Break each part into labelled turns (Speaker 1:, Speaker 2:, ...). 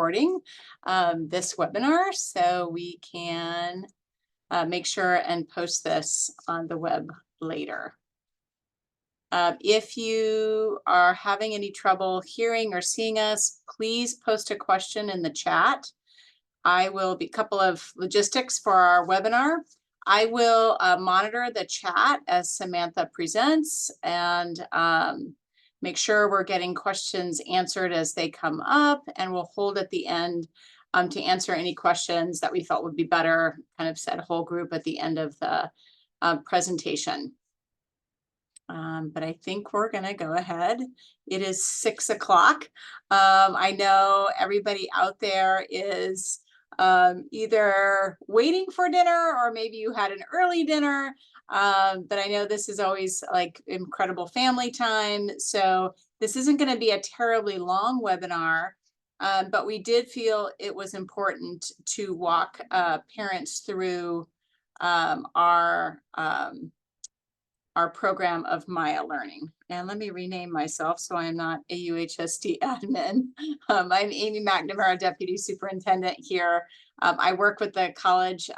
Speaker 1: recording this webinar, so we can make sure and post this on the web later. If you are having any trouble hearing or seeing us, please post a question in the chat. I will be a couple of logistics for our webinar. I will monitor the chat as Samantha presents and make sure we're getting questions answered as they come up, and we'll hold at the end to answer any questions that we felt would be better, kind of set whole group at the end of the presentation. But I think we're going to go ahead. It is 6 o'clock. I know everybody out there is either waiting for dinner or maybe you had an early dinner. But I know this is always like incredible family time. So this isn't going to be a terribly long webinar. But we did feel it was important to walk parents through our program of Maia Learning. And let me rename myself so I'm not a UHSD admin. I'm Amy McNamara, Deputy Superintendent here. I work with the college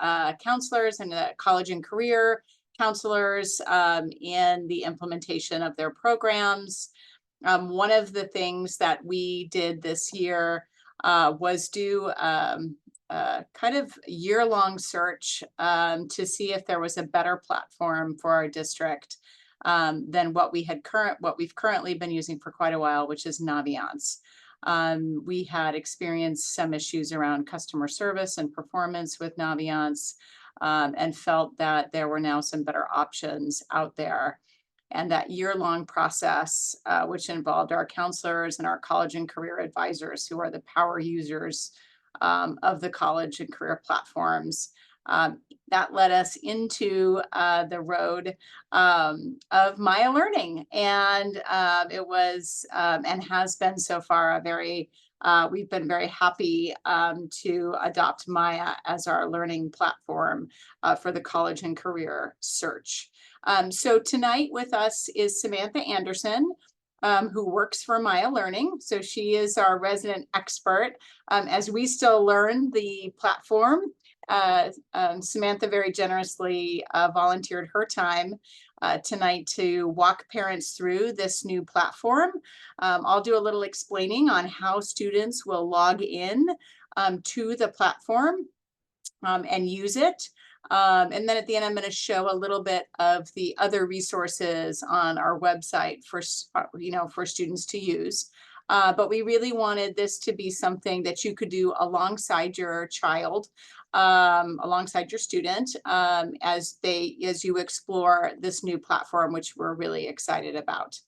Speaker 1: counselors and the college and career counselors in the implementation of their programs. One of the things that we did this year was do kind of year-long search to see if there was a better platform for our district than what we've currently been using for quite a while, which is Naviance. We had experienced some issues around customer service and performance with Naviance, and felt that there were now some better options out there. And that year-long process, which involved our counselors and our college and career advisors, who are the power users of the college and career platforms, that led us into the road of Maia Learning. And it was and has been so far a very, we've been very happy to adopt Maia as our learning platform for the college and career search. So tonight with us is Samantha Anderson, who works for Maia Learning. So she is our resident expert as we still learn the platform. Samantha very generously volunteered her time tonight to walk parents through this new platform. I'll do a little explaining on how students will log in to the platform and use it. And then at the end, I'm going to show a little bit of the other resources on our website for, for students to use. But we really wanted this to be something that you could do alongside your child, alongside your student, as you explore this new platform, which we're really excited about.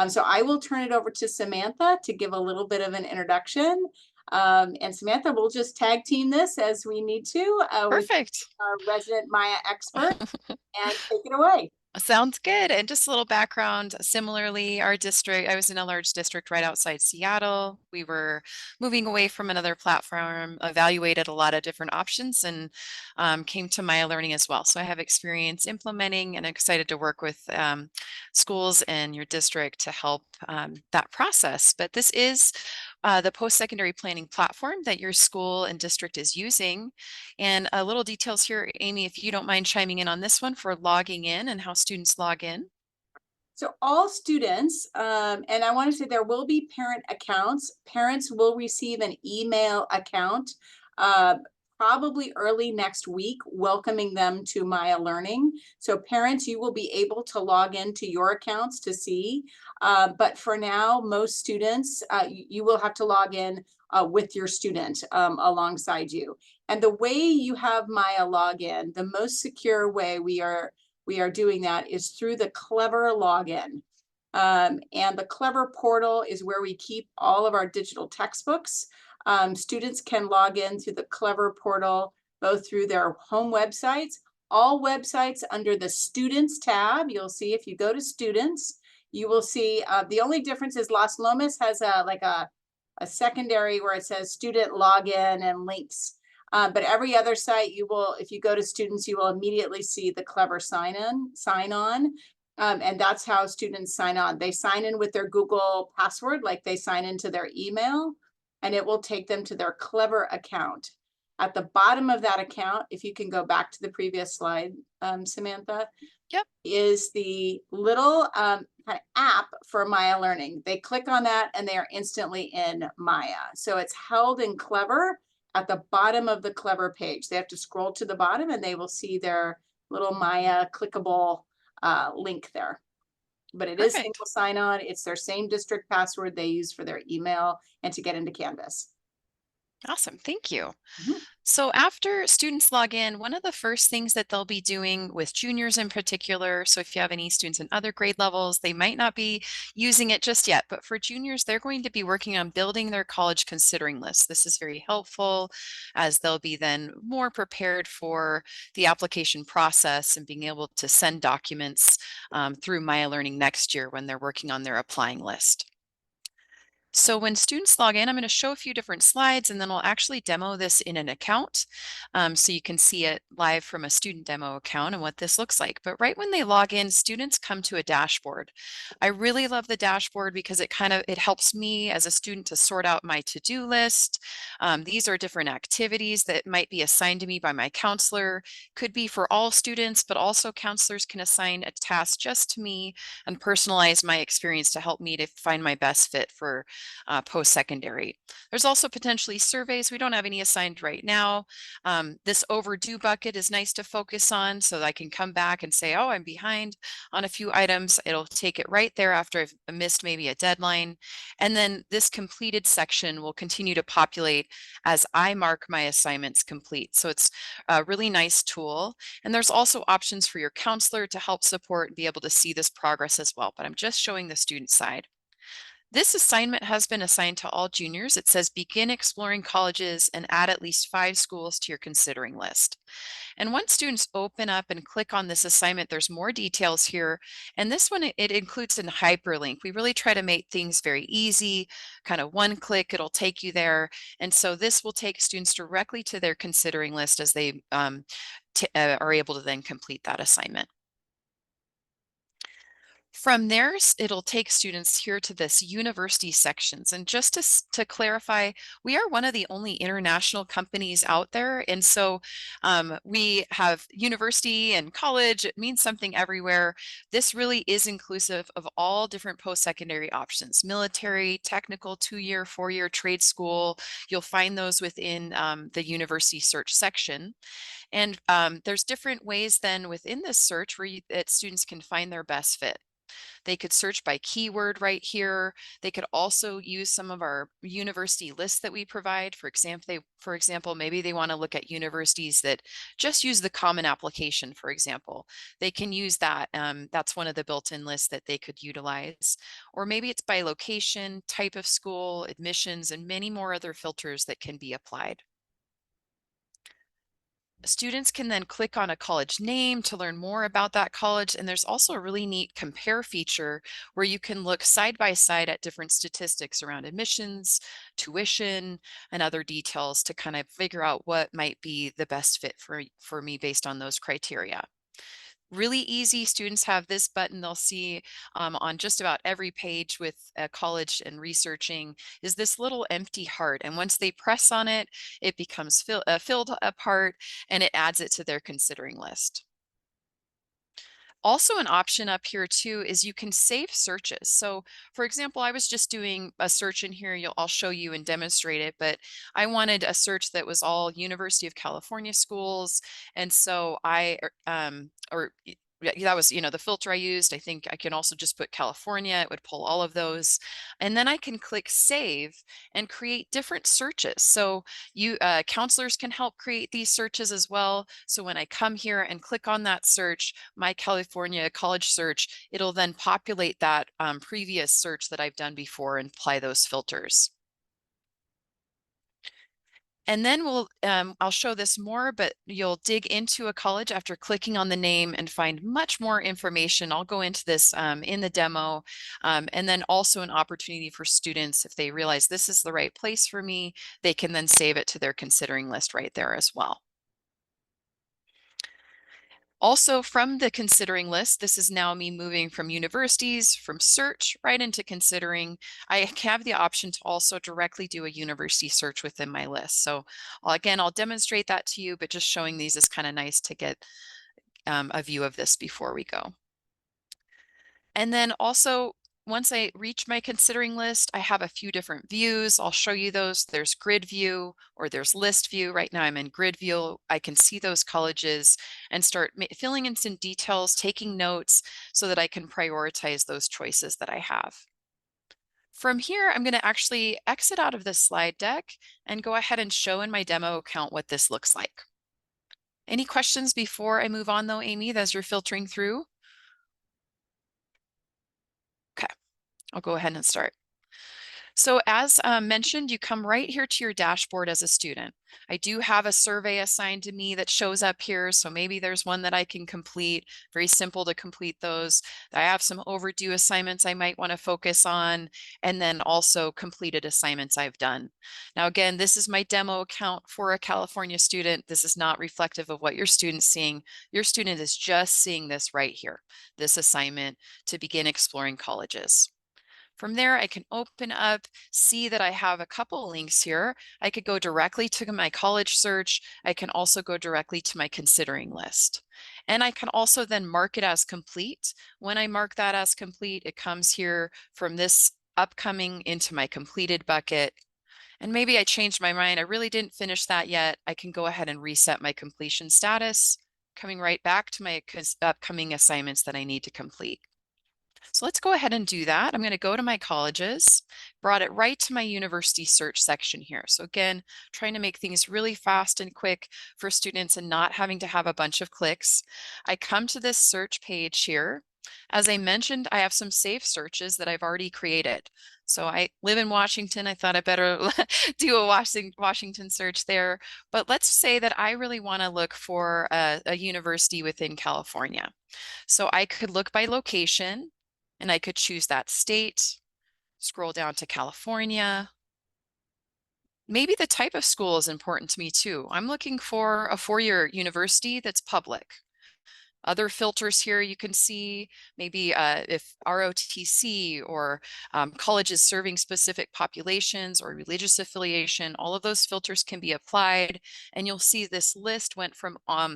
Speaker 1: So I will turn it over to Samantha to give a little bit of an introduction. And Samantha, we'll just tag team this as we need to.
Speaker 2: Perfect.
Speaker 1: With our resident Maia expert, and take it away.
Speaker 2: Sounds good. And just a little background, similarly, our district, I was in a large district right outside Seattle. We were moving away from another platform, evaluated a lot of different options, and came to Maia Learning as well. So I have experience implementing and excited to work with schools in your district to help that process. But this is the post-secondary planning platform that your school and district is using. And a little details here, Amy, if you don't mind chiming in on this one for logging in and how students log in.
Speaker 1: So all students, and I want to say there will be parent accounts. Parents will receive an email account probably early next week, welcoming them to Maia Learning. So parents, you will be able to log into your accounts to see. But for now, most students, you will have to log in with your student alongside you. And the way you have Maia log in, the most secure way we are doing that is through the Clever login. And the Clever portal is where we keep all of our digital textbooks. Students can log in through the Clever portal, both through their home websites, all websites under the Students tab. You'll see if you go to Students, you will see the only difference is Las Lomas has a secondary where it says Student Login and links. But every other site, you will, if you go to Students, you will immediately see the Clever sign on. And that's how students sign on. They sign in with their Google password, like they sign into their email. and it will take them to their Clever account. At the bottom of that account, if you can go back to the previous slide, Samantha,
Speaker 2: Yep.
Speaker 1: is the little kind of app for Maia Learning. They click on that and they are instantly in Maia. So it's held in Clever at the bottom of the Clever page. They have to scroll to the bottom and they will see their little Maia clickable link there. But it is
Speaker 2: Perfect.
Speaker 1: single sign-on. It's their same district password they use for their email and to get into Canvas.
Speaker 2: Awesome. Thank you.
Speaker 1: Mhm.
Speaker 2: So after students log in, one of the first things that they'll be doing with juniors in particular, so if you have any students in other grade levels, they might not be using it just yet, but for juniors, they're going to be working on building their college considering list. This is very helpful as they'll be then more prepared for the application process and being able to send documents through Maya Learning next year when they're working on their applying list. So when students log in, I'm going to show a few different slides and then we'll actually demo this in an account. So you can see it live from a student demo account and what this looks like. But right when they log in, students come to a dashboard. I really love the dashboard because it helps me as a student to sort out my to-do list. These are different activities that might be assigned to me by my counselor. Could be for all students, but also counselors can assign a task just to me and personalize my experience to help me to find my best fit for post-secondary. There's also potentially surveys. We don't have any assigned right now. This overdue bucket is nice to focus on so that I can come back and say, oh, I'm behind on a few items. It'll take it right there after I've missed maybe a deadline. And then this completed section will continue to populate as I mark my assignments complete. So it's a really nice tool. And there's also options for your counselor to help support and be able to see this progress as well. But I'm just showing the student side. This assignment has been assigned to all juniors. It says begin exploring colleges and add at least 5 schools to your considering list. And once students open up and click on this assignment, there's more details here. And this one, it includes a hyperlink. We really try to make things very easy, kind of one click, it'll take you there. And so this will take students directly to their considering list as they are able to then complete that assignment. From there, it'll take students here to this university sections. And just to clarify, we are one of the only international companies out there. And so we have university and college, it means something everywhere. This really is inclusive of all different post-secondary options, military, technical, 2-year, 4-year, trade school. You'll find those within the university search section. And there's different ways then within this search that students can find their best fit. They could search by keyword right here. They could also use some of our university lists that we provide. For example, maybe they want to look at universities that just use the common application, for example. They can use that. That's one of the built-in lists that they could utilize. Or maybe it's by location, type of school, admissions, and many more other filters that can be applied. Students can then click on a college name to learn more about that college. And there's also a really neat compare feature where you can look side by side at different statistics around admissions, tuition, and other details to kind of figure out what might be the best fit for me based on those criteria. Really easy. Students have this button they'll see on just about every page with college and researching is this little empty heart. And once they press on it, it becomes filled apart and it adds it to their considering list. Also an option up here too is you can save searches. So for example, I was just doing a search in here. I'll show you and demonstrate it, but I wanted a search that was all University of California schools. And so that was, the filter I used. I think I can also just put California. It would pull all of those. And then I can click save and create different searches. So counselors can help create these searches as well. So when I come here and click on that search, my California college search, it'll then populate that previous search that I've done before and apply those filters. And then I'll show this more, but you'll dig into a college after clicking on the name and find much more information. I'll go into this in the demo, and then also an opportunity for students, if they realize this is the right place for me, they can then save it to their considering list right there as well. Also from the considering list, this is now me moving from universities, from search right into considering. I have the option to also directly do a university search within my list. So again, I'll demonstrate that to you, but just showing these is kind of nice to get a view of this before we go. And then also, once I reach my considering list, I have a few different views. I'll show you those. There's grid view or there's list view. Right now I'm in grid view. I can see those colleges and start filling in some details, taking notes so that I can prioritize those choices that I have. From here, I'm going to actually exit out of this slide deck and go ahead and show in my demo account what this looks like. Any questions before I move on though, Amy, as you're filtering through? Okay, I'll go ahead and start. So as mentioned, you come right here to your dashboard as a student. I do have a survey assigned to me that shows up here. So maybe there's one that I can complete. Very simple to complete those. I have some overdue assignments I might want to focus on, and then also completed assignments I've done. Now, again, this is my demo account for a California student. This is not reflective of what your student's seeing. Your student is just seeing this right here, this assignment to begin exploring colleges. From there, I can open up, see that I have a couple links here. I could go directly to my college search. I can also go directly to my considering list. And I can also then mark it as complete. When I mark that as complete, it comes here from this upcoming into my completed bucket. And maybe I changed my mind. I really didn't finish that yet. I can go ahead and reset my completion status, coming right back to my upcoming assignments that I need to complete. So let's go ahead and do that. I'm going to go to my colleges, brought it right to my university search section here. So again, trying to make things really fast and quick for students and not having to have a bunch of clicks. I come to this search page here. As I mentioned, I have some safe searches that I've already created. So I live in Washington. I thought I better do a Washington search there. But let's say that I really want to look for a university within California. So I could look by location and I could choose that state, scroll down to California. Maybe the type of school is important to me too. I'm looking for a four-year university that's public. Other filters here you can see maybe if ROTC or colleges serving specific populations or religious affiliation, all of those filters can be applied. And you'll see this list went from,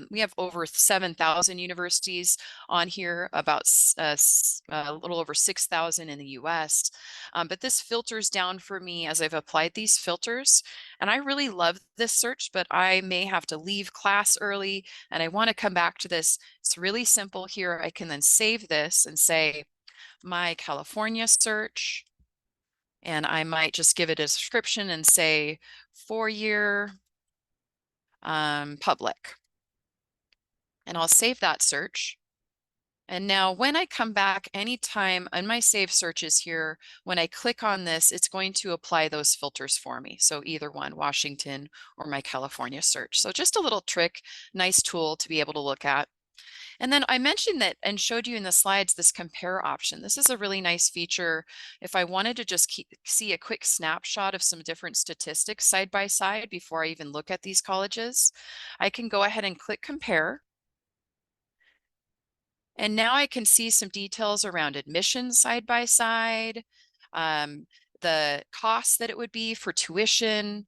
Speaker 2: we have over 7,000 universities on here, about a little over 6,000 in the US. But this filters down for me as I've applied these filters. And I really love this search, but I may have to leave class early and I want to come back to this. It's really simple here. I can then save this and say my California search, and I might just give it a description and say 4-year public. And I'll save that search. And now when I come back anytime on my save searches here, when I click on this, it's going to apply those filters for me. So either one, Washington or my California search. So just a little trick, nice tool to be able to look at. And then I mentioned that and showed you in the slides this compare option. This is a really nice feature. If I wanted to just see a quick snapshot of some different statistics side by side before I even look at these colleges, I can go ahead and click compare. And now I can see some details around admissions side by side, the costs that it would be for tuition,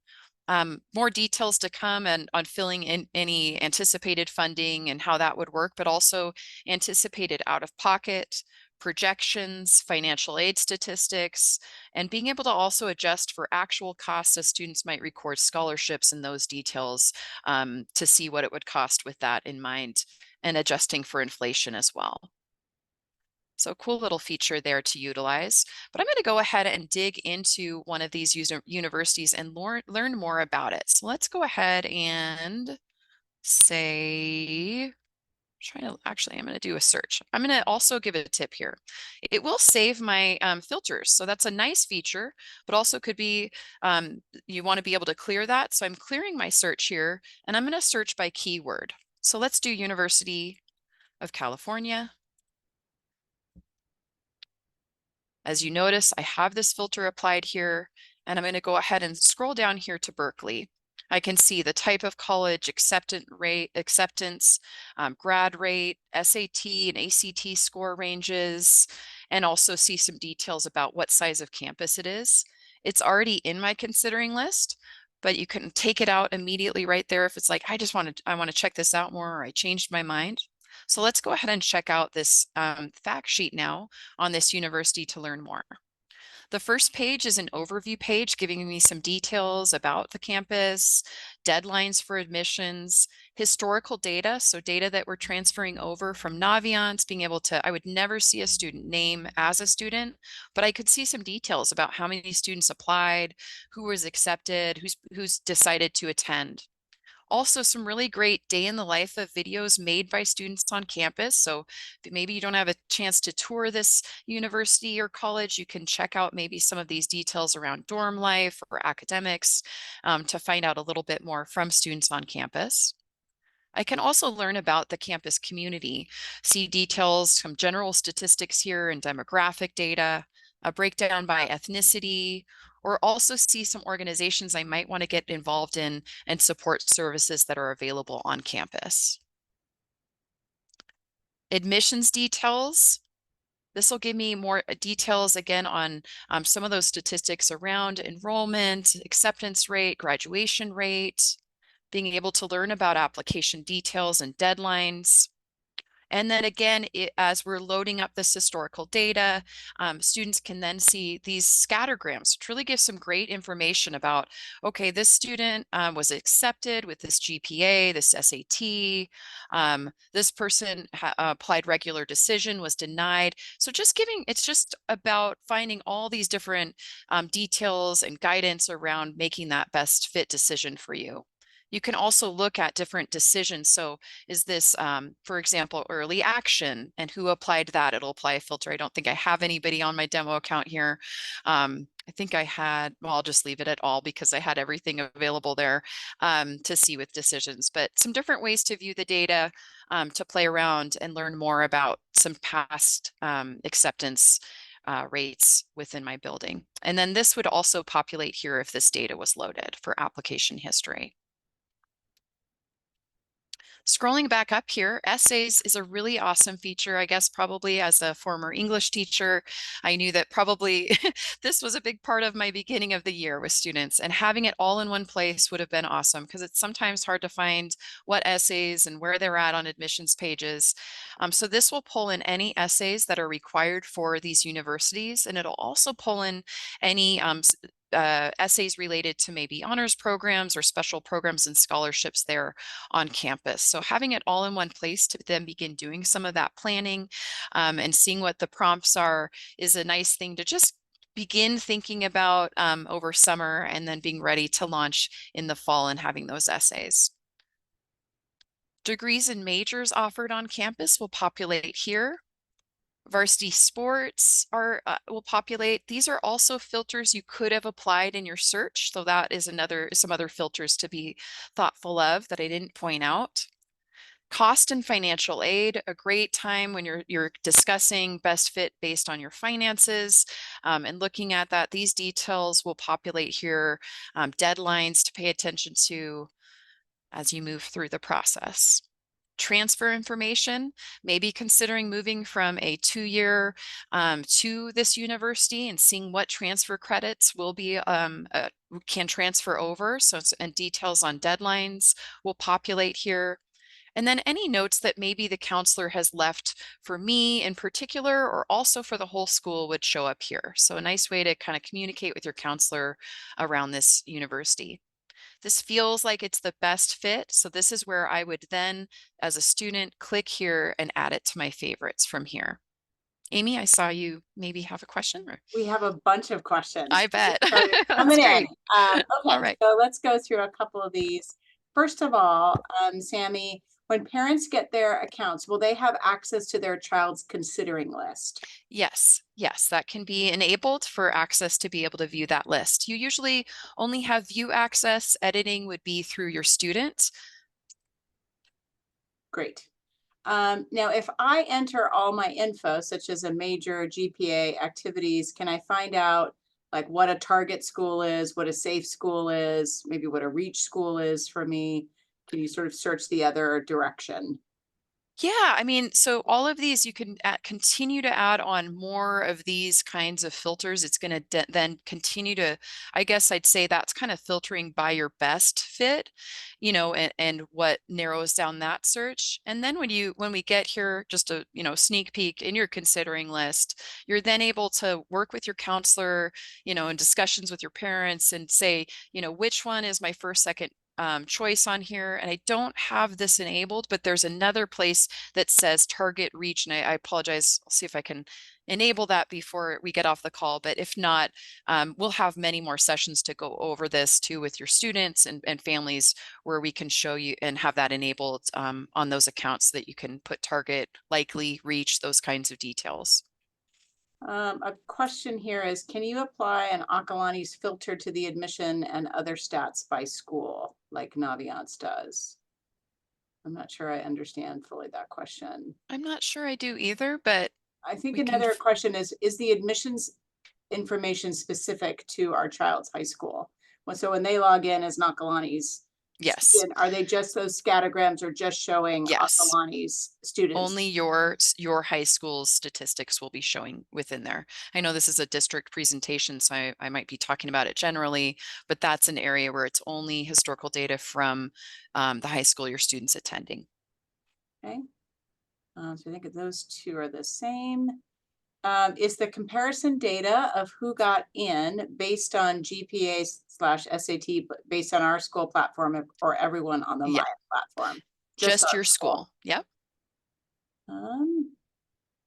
Speaker 2: more details to come and on filling in any anticipated funding and how that would work, but also anticipated out of pocket, projections, financial aid statistics, and being able to also adjust for actual costs as students might record scholarships and those details to see what it would cost with that in mind and adjusting for inflation as well. So cool little feature there to utilize. But I'm going to go ahead and dig into one of these universities and learn more about it. So let's go ahead and say, I'm going to do a search. I'm going to also give it a tip here. It will save my filters. So that's a nice feature, but also could be, you want to be able to clear that. So I'm clearing my search here and I'm going to search by keyword. So let's do University of California. As you notice, I have this filter applied here, and I'm going to go ahead and scroll down here to Berkeley. I can see the type of college, acceptance, grad rate, SAT and ACT score ranges, and also see some details about what size of campus it is. It's already in my considering list, but you can take it out immediately right there if it's like, I want to check this out more, or I changed my mind. So let's go ahead and check out this fact sheet now on this university to learn more. The first page is an overview page giving me some details about the campus, deadlines for admissions, historical data, so data that we're transferring over from Naviance, being able to, I would never see a student name as a student, but I could see some details about how many students applied, who was accepted, who's decided to attend. Also, some really great day in the life of videos made by students on campus. So maybe you don't have a chance to tour this university or college, you can check out maybe some of these details around dorm life or academics to find out a little bit more from students on campus. I can also learn about the campus community, see details, some general statistics here and demographic data, a breakdown by ethnicity, or also see some organizations I might want to get involved in and support services that are available on campus. Admissions details. This will give me more details again on some of those statistics around enrollment, acceptance rate, graduation rate, being able to learn about application details and deadlines. And then again, as we're loading up this historical data, students can then see these scattergrams, which really give some great information about, okay, this student was accepted with this GPA, this SAT, this person applied regular decision, was denied. So it's just about finding all these different details and guidance around making that best fit decision for you. You can also look at different decisions. So is this, for example, early action, and who applied that? It'll apply a filter. I don't think I have anybody on my demo account here. I think I had, well, I'll just leave it at all because I had everything available there to see with decisions, but some different ways to view the data, to play around and learn more about some past acceptance rates within my building. And then this would also populate here if this data was loaded for application history. Scrolling back up here, essays is a really awesome feature. I guess probably as a former English teacher, I knew that probably this was a big part of my beginning of the year with students, and having it all in one place would have been awesome because it's sometimes hard to find what essays and where they're at on admissions pages. So this will pull in any essays that are required for these universities, and it'll also pull in any essays related to maybe honors programs or special programs and scholarships there on campus. So having it all in one place to then begin doing some of that planning and seeing what the prompts are is a nice thing to just begin thinking about over summer, and then being ready to launch in the fall and having those essays. Degrees and majors offered on campus will populate here. Varsity sports will populate. These are also filters you could have applied in your search. So that is some other filters to be thoughtful of that I didn't point out. Cost and financial aid, a great time when you're discussing best fit based on your finances, and looking at that. These details will populate here, deadlines to pay attention to as you move through the process. Transfer information, maybe considering moving from a 2-year to this university and seeing what transfer credits will be can transfer over. And details on deadlines will populate here. And then any notes that maybe the counselor has left for me in particular, or also for the whole school, would show up here. So a nice way to kind of communicate with your counselor around this university. This feels like it's the best fit. So this is where I would then, as a student, click here and add it to my favorites from here. Amy, I saw you maybe have a question.
Speaker 1: We have a bunch of questions.
Speaker 2: I bet.
Speaker 1: Started
Speaker 2: That's
Speaker 1: coming in.
Speaker 2: great. All
Speaker 1: Okay,
Speaker 2: right.
Speaker 1: so let's go through a couple of these. First of all, Sammy, when parents get their accounts, will they have access to their child's considering list?
Speaker 2: Yes, that can be enabled for access to be able to view that list. You usually only have view access. Editing would be through your student.
Speaker 1: Great. Now, if I enter all my info, such as a major, GPA, activities, can I find out like what a target school is, what a safe school is, maybe what a reach school is for me? Can you sort of search the other direction?
Speaker 2: Yeah, I mean, so all of these you can continue to add on more of these kinds of filters. It's going to then continue to, I guess I'd say that's kind of filtering by your best fit, and what narrows down that search. And then when we get here, just a, sneak peek in your considering list, you're then able to work with your counselor, in discussions with your parents and say, which one is my first, second choice on here. And I don't have this enabled, but there's another place that says target reach. And I apologize. I'll see if I can enable that before we get off the call. But if not, we'll have many more sessions to go over this too with your students and families where we can show you and have that enabled on those accounts so that you can put target, likely, reach, those kinds of details.
Speaker 1: A question here is, can you apply an Akalani's filter to the admission and other stats by school like Naviance does? I'm not sure I understand fully that question.
Speaker 2: I'm not sure I do either, but
Speaker 1: I think
Speaker 2: we can,
Speaker 1: another question is the admissions information specific to our child's high school? Well, so when they log in as Nakalani's
Speaker 2: yes,
Speaker 1: student, are they just those scattergrams or just showing
Speaker 2: yes.
Speaker 1: Akalani's students?
Speaker 2: Only your high school's statistics will be showing within there. I know this is a district presentation, so I might be talking about it generally, but that's an area where it's only historical data from the high school your students attending.
Speaker 1: Okay. So I think those two are the same. Is the comparison data of who got in based on GPA/SAT, based on our school platform or everyone on the
Speaker 2: Yeah,
Speaker 1: Maya platform? Just
Speaker 2: just
Speaker 1: our
Speaker 2: your
Speaker 1: school.
Speaker 2: school. Yep.
Speaker 1: Um,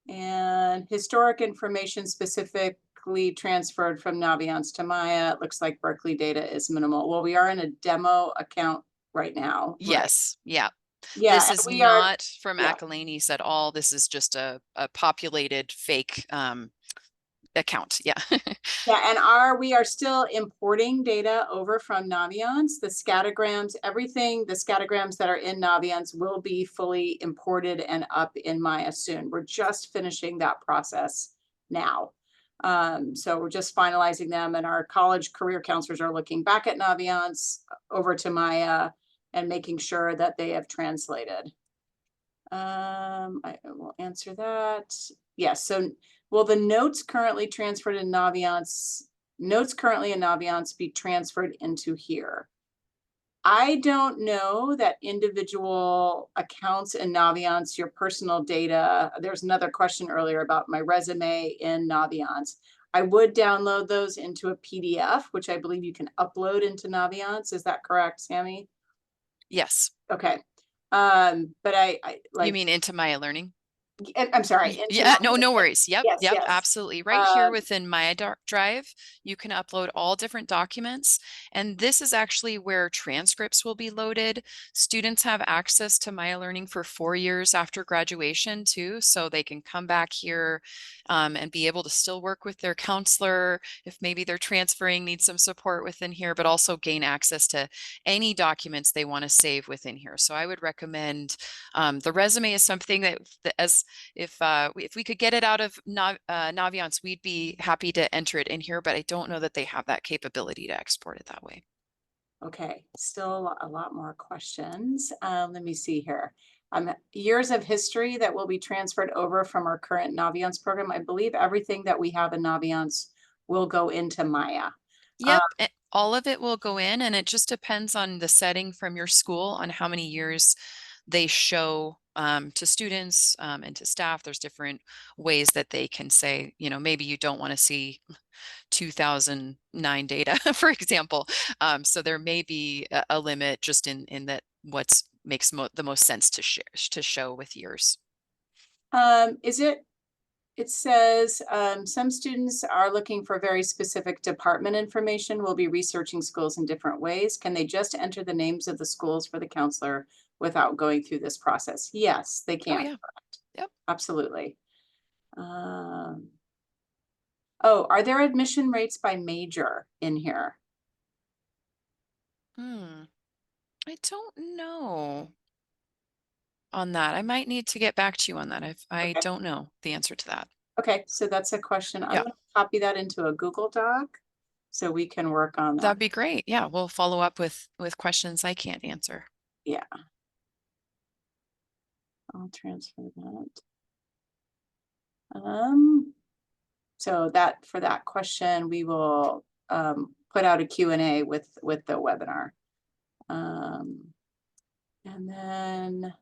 Speaker 1: and historic information specifically transferred from Naviance to Maya. It looks like Berkeley data is minimal. Well, we are in a demo account right now, right?
Speaker 2: Yes. Yeah.
Speaker 1: Yeah,
Speaker 2: This
Speaker 1: and
Speaker 2: is
Speaker 1: we are,
Speaker 2: not from
Speaker 1: yeah.
Speaker 2: Acalanes at all. This is just a populated fake account. Yeah.
Speaker 1: Yeah, and we are still importing data over from Naviance, the scattergrams, everything, the scattergrams that are in Naviance will be fully imported and up in Maya soon. We're just finishing that process now. So we're just finalizing them, and our college career counselors are looking back at Naviance over to Maya and making sure that they have translated. I will answer that. Yes, so will the notes currently transferred in Naviance, notes currently in Naviance be transferred into here? I don't know that individual accounts in Naviance, your personal data. There's another question earlier about my resume in Naviance. I would download those into a PDF, which I believe you can upload into Naviance. Is that correct, Sammy?
Speaker 2: Yes.
Speaker 1: Okay. But I
Speaker 2: You
Speaker 1: like,
Speaker 2: mean into Maya Learning?
Speaker 1: I'm sorry, into
Speaker 2: Yeah,
Speaker 1: my,
Speaker 2: no worries. Yep,
Speaker 1: yes,
Speaker 2: yep,
Speaker 1: yes.
Speaker 2: absolutely. Right here within Maya Drive, you can upload all different documents. And this is actually where transcripts will be loaded. Students have access to Maya Learning for 4 years after graduation too. So they can come back here and be able to still work with their counselor if maybe they're transferring, need some support within here, but also gain access to any documents they want to save within here. So I would recommend the resume is something that as if we could get it out of Naviance, we'd be happy to enter it in here, but I don't know that they have that capability to export it that way.
Speaker 1: Okay, still a lot more questions. Let me see here. Years of history that will be transferred over from our current Naviance program. I believe everything that we have in Naviance will go into Maya.
Speaker 2: Yep, all of it will go in, and it just depends on the setting from your school on how many years they show to students and to staff. There's different ways that they can say, maybe you don't want to see 2009 data, for example. So there may be a limit just in that what's makes the most sense to show with years.
Speaker 1: It says some students are looking for very specific department information. We'll be researching schools in different ways. Can they just enter the names of the schools for the counselor without going through this process? Yes, they
Speaker 2: Oh
Speaker 1: can.
Speaker 2: yeah. Yep.
Speaker 1: Absolutely. Oh, are there admission rates by major in here?
Speaker 2: I don't know on that. I might need to get back to you on that. I
Speaker 1: Okay.
Speaker 2: don't know the answer to that.
Speaker 1: Okay, so that's a question. I'm
Speaker 2: Yeah.
Speaker 1: gonna copy that into a Google Doc. so we can work on that.
Speaker 2: That'd be great. Yeah, we'll follow up with questions I can't answer.
Speaker 1: Yeah. I'll transfer that. So that for that question, we will put out a Q&A with the webinar. And then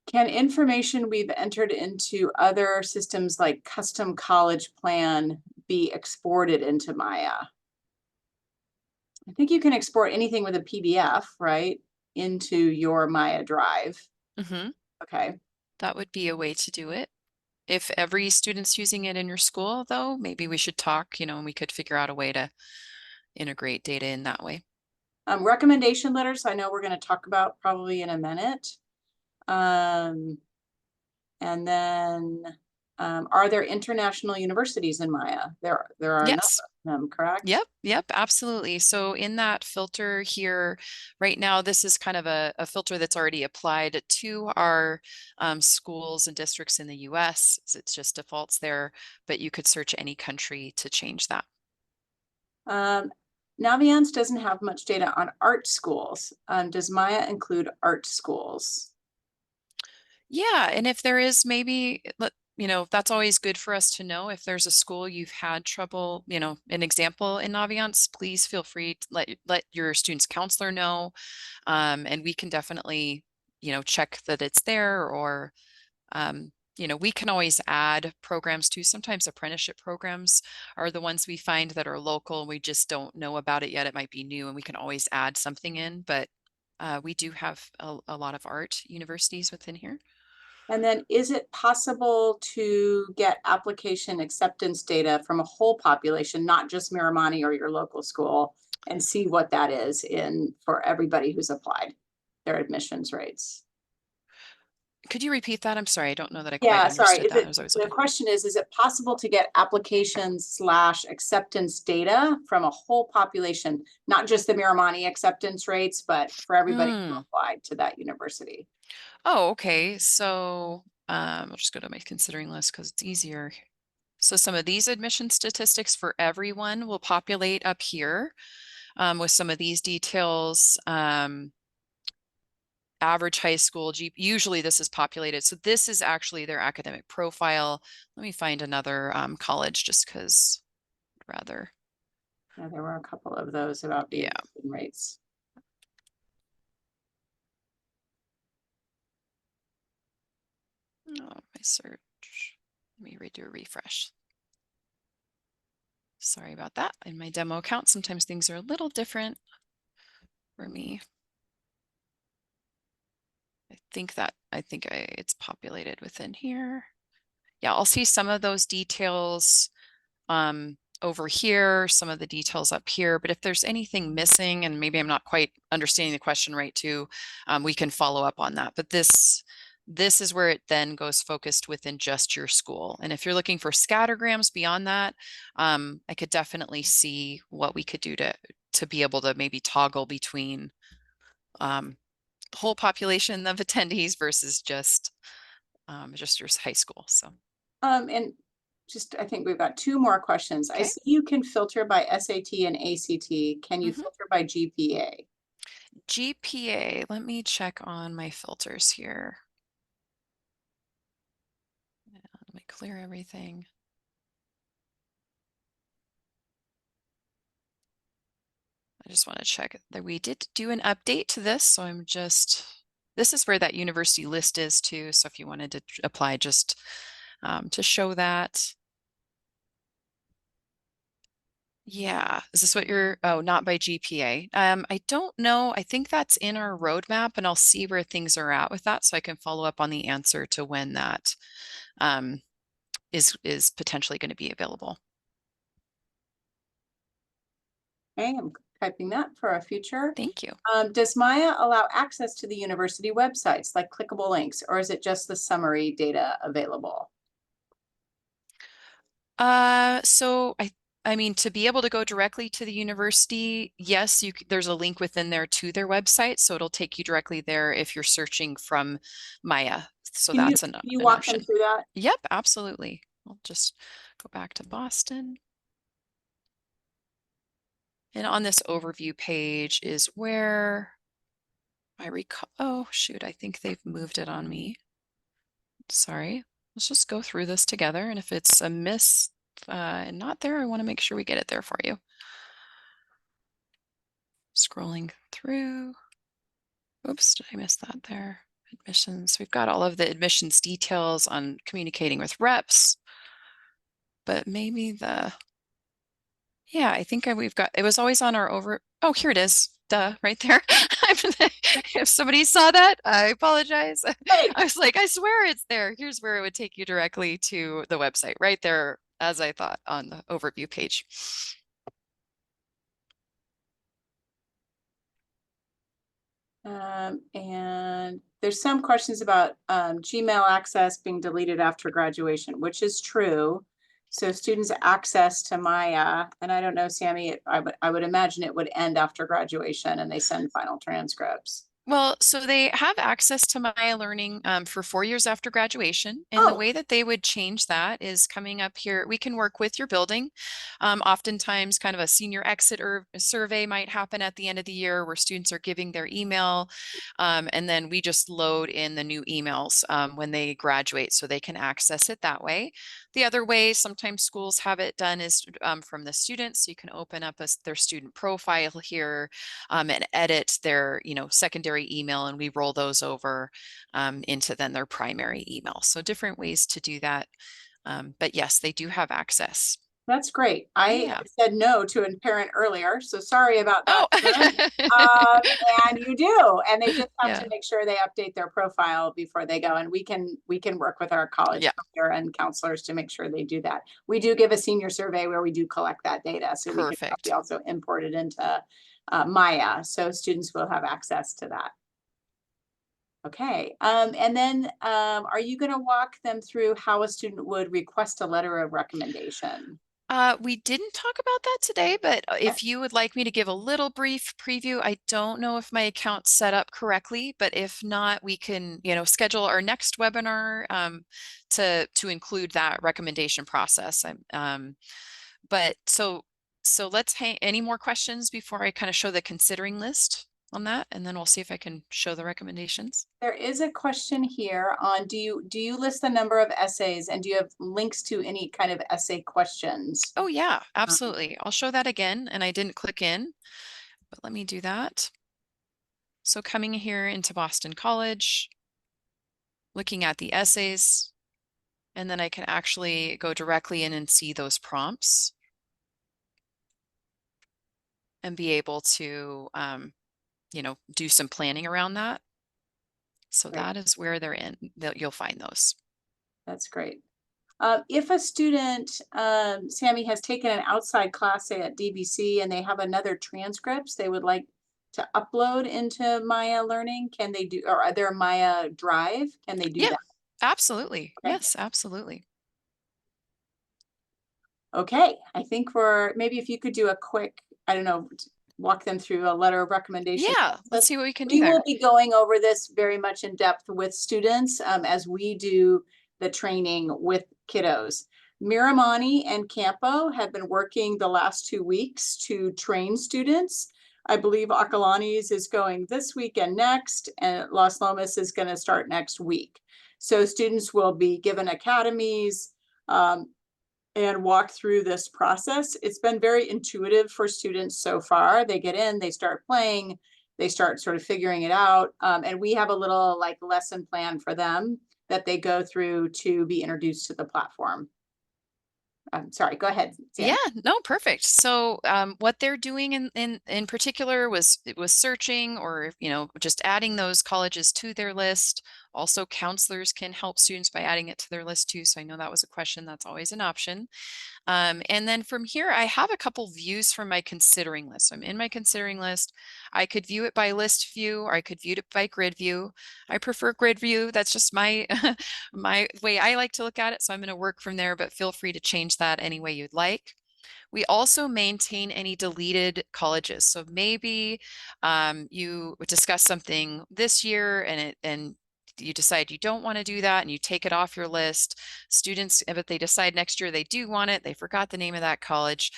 Speaker 1: can information we've entered into other systems like custom college plan be exported into Maya? I think you can export anything with a PDF, right, into your Maya drive.
Speaker 2: Mm-hmm.
Speaker 1: Okay.
Speaker 2: That would be a way to do it. If every student's using it in your school, though, maybe we should talk, and we could figure out a way to integrate data in that way.
Speaker 1: Recommendation letters, I know we're going to talk about probably in a minute. And then, are there international universities in Maya? There are enough
Speaker 2: Yes.
Speaker 1: of them, correct?
Speaker 2: Yep, absolutely. So in that filter here, right now, this is kind of a filter that's already applied to our schools and districts in the US. It's just defaults there, but you could search any country to change that.
Speaker 1: Naviance doesn't have much data on art schools. Does Maya include art schools?
Speaker 2: Yeah, and if there is maybe, that's always good for us to know. If there's a school you've had trouble, an example in Naviance, please feel free to let your student's counselor know. And we can definitely, check that it's there, or, we can always add programs too. Sometimes apprenticeship programs are the ones we find that are local. We just don't know about it yet. It might be new and we can always add something in, but we do have a lot of art universities within here.
Speaker 1: And then is it possible to get application acceptance data from a whole population, not just Miramani or your local school, and see what that is for everybody who's applied, their admissions rates?
Speaker 2: Could you repeat that? I'm sorry, I don't know that I quite
Speaker 1: Yeah, sorry.
Speaker 2: understood that. As I was
Speaker 1: The question is it possible to get applications/acceptance data from a whole population, not just the Miramani acceptance rates, but for everybody who applied to that university?
Speaker 2: Oh, okay. So I'll just go to my considering list because it's easier. So some of these admission statistics for everyone will populate up here with some of these details. Average high school, usually this is populated. So this is actually their academic profile. Let me find another college just because rather.
Speaker 1: Yeah, there were a couple of those about the
Speaker 2: Yeah.
Speaker 1: admission rates.
Speaker 2: Oh, my search. Let me redo a refresh. Sorry about that. In my demo account, sometimes things are a little different for me. It's populated within here. Yeah, I'll see some of those details over here, some of the details up here, but if there's anything missing and maybe I'm not quite understanding the question right too, we can follow up on that. But this is where it then goes focused within just your school. And if you're looking for scattergrams beyond that, I could definitely see what we could do to be able to maybe toggle between whole population of attendees versus just your high school. So
Speaker 1: And just, I think we've got two more questions. I
Speaker 2: okay.
Speaker 1: see you can filter by SAT and ACT. Can you filter by GPA?
Speaker 2: GPA, let me check on my filters here. Let me clear everything. I just want to check that we did do an update to this. So this is where that university list is too. So if you wanted to apply just to show that. Yeah, is this what not by GPA. I don't know. I think that's in our roadmap and I'll see where things are at with that so I can follow up on the answer to when that is potentially going to be available.
Speaker 1: Okay, I'm typing that for a future.
Speaker 2: Thank you.
Speaker 1: Does Maya allow access to the university websites like clickable links, or is it just the summary data available?
Speaker 2: So I mean, to be able to go directly to the university, yes, there's a link within there to their website, so it'll take you directly there if you're searching from Maya. So
Speaker 1: Can
Speaker 2: that's
Speaker 1: you
Speaker 2: an
Speaker 1: walk them
Speaker 2: option.
Speaker 1: through that?
Speaker 2: Yep, absolutely. I'll just Go back to Boston. And on this overview page is where I recall, oh shoot, I think they've moved it on me. Sorry. Let's just go through this together. And if it's a miss and not there, I want to make sure we get it there for you. Scrolling through. Oops, did I miss that there? Admissions. We've got all of the admissions details on communicating with reps, but maybe yeah, I think we've got, it was always on our oh, here it is. Duh, right there. If somebody saw that, I apologize.
Speaker 1: Great.
Speaker 2: I was like, I swear it's there. Here's where it would take you directly to the website, right there, as I thought on the overview page.
Speaker 1: And there's some questions about Gmail access being deleted after graduation, which is true. So students' access to Maya, and I don't know, Sammy, I would imagine it would end after graduation and they send final transcripts.
Speaker 2: Well, so they have access to Maia Learning for 4 years after graduation. And the
Speaker 1: Oh,
Speaker 2: way that they would change that is coming up here. We can work with your building. Oftentimes, kind of a senior exit or survey might happen at the end of the year where students are giving their email. And then we just load in the new emails when they graduate so they can access it that way. The other way sometimes schools have it done is from the students. So you can open up their student profile here and edit their, secondary email, and we roll those over into then their primary email. So different ways to do that. But yes, they do have access.
Speaker 1: that's great. I
Speaker 2: Yeah.
Speaker 1: said no to a parent earlier, so sorry about that,
Speaker 2: Oh,
Speaker 1: parent. And you do, and they just have to
Speaker 2: yeah.
Speaker 1: make sure they update their profile before they go. And we can work with our college
Speaker 2: Yeah.
Speaker 1: and counselors to make sure they do that. We do give a senior survey where we do collect that data, so we can
Speaker 2: Perfect.
Speaker 1: also import it into Maya, so students will have access to that. Okay, and then are you going to walk them through how a student would request a letter of recommendation?
Speaker 2: We didn't talk about that today, but if you would like me to give a little brief preview, I don't know if my account's set up correctly, but if not, we can, schedule our next webinar to include that recommendation process. But so let's hang any more questions before I kind of show the considering list on that, and then we'll see if I can show the recommendations.
Speaker 1: There is a question here on do you list the number of essays and do you have links to any kind of essay questions?
Speaker 2: Oh yeah,
Speaker 1: Um,
Speaker 2: absolutely. I'll show that again, and I didn't click in, but let me do that. So coming here into Boston College, looking at the essays, and then I can actually go directly in and see those prompts and be able to, do some planning around that. So
Speaker 1: Great,
Speaker 2: that is where they're in. You'll find those.
Speaker 1: that's great. If a student, Sammy, has taken an outside class, say at DBC, and they have another transcripts they would like to upload into Maya Learning, can they do, or are there Maya Drive? Can they do
Speaker 2: Yeah,
Speaker 1: that?
Speaker 2: absolutely.
Speaker 1: Okay.
Speaker 2: Yes, absolutely.
Speaker 1: Okay, I think maybe if you could do a quick, I don't know, walk them through a letter of recommendation
Speaker 2: Yeah, let's
Speaker 1: process.
Speaker 2: see what we can do
Speaker 1: We will
Speaker 2: there.
Speaker 1: be going over this very much in depth with students as we do the training with kiddos. Miramani and Campo have been working the last 2 weeks to train students. I believe Acalanes is going this week and next, and Las Lomas is going to start next week. So students will be given academies, and walk through this process. It's been very intuitive for students so far. They get in, they start playing, they start sort of figuring it out. And we have a little like lesson plan for them that they go through to be introduced to the platform. I'm sorry, go ahead,
Speaker 2: Yeah,
Speaker 1: Sam.
Speaker 2: no, perfect. So what they're doing in particular was searching or just adding those colleges to their list. Also, counselors can help students by adding it to their list too. So I know that was a question that's always an option. And then from here, I have a couple views from my considering list. So I'm in my considering list. I could view it by list view, or I could view it by grid view. I prefer grid view. That's just my my way I like to look at it. So I'm going to work from there, but feel free to change that any way you'd like. We also maintain any deleted colleges. So maybe you discuss something this year and you decide you don't want to do that and you take it off your list. Students, if they decide next year they do want it, they forgot the name of that college,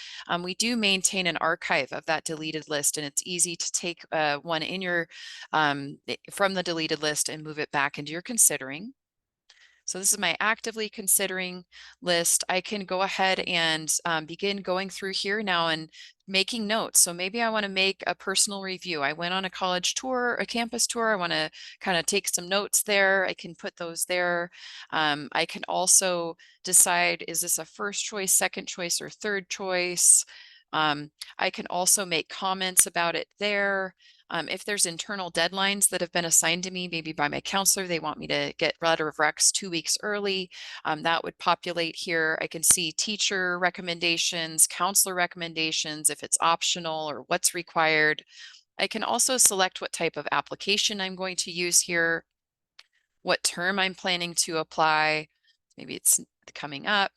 Speaker 2: we do maintain an archive of that deleted list, and it's easy to take one in your from the deleted list and move it back into your considering. So this is my actively considering list. I can go ahead and begin going through here now and making notes. So maybe I want to make a personal review. I went on a college tour, a campus tour. I want to kind of take some notes there. I can put those there. I can also decide, is this a first choice, second choice, or third choice? I can also make comments about it there. If there's internal deadlines that have been assigned to me, maybe by my counselor, they want me to get letter of recs 2 weeks early, that would populate here. I can see teacher recommendations, counselor recommendations, if it's optional or what's required. I can also select what type of application I'm going to use here, what term I'm planning to apply. Maybe it's coming up,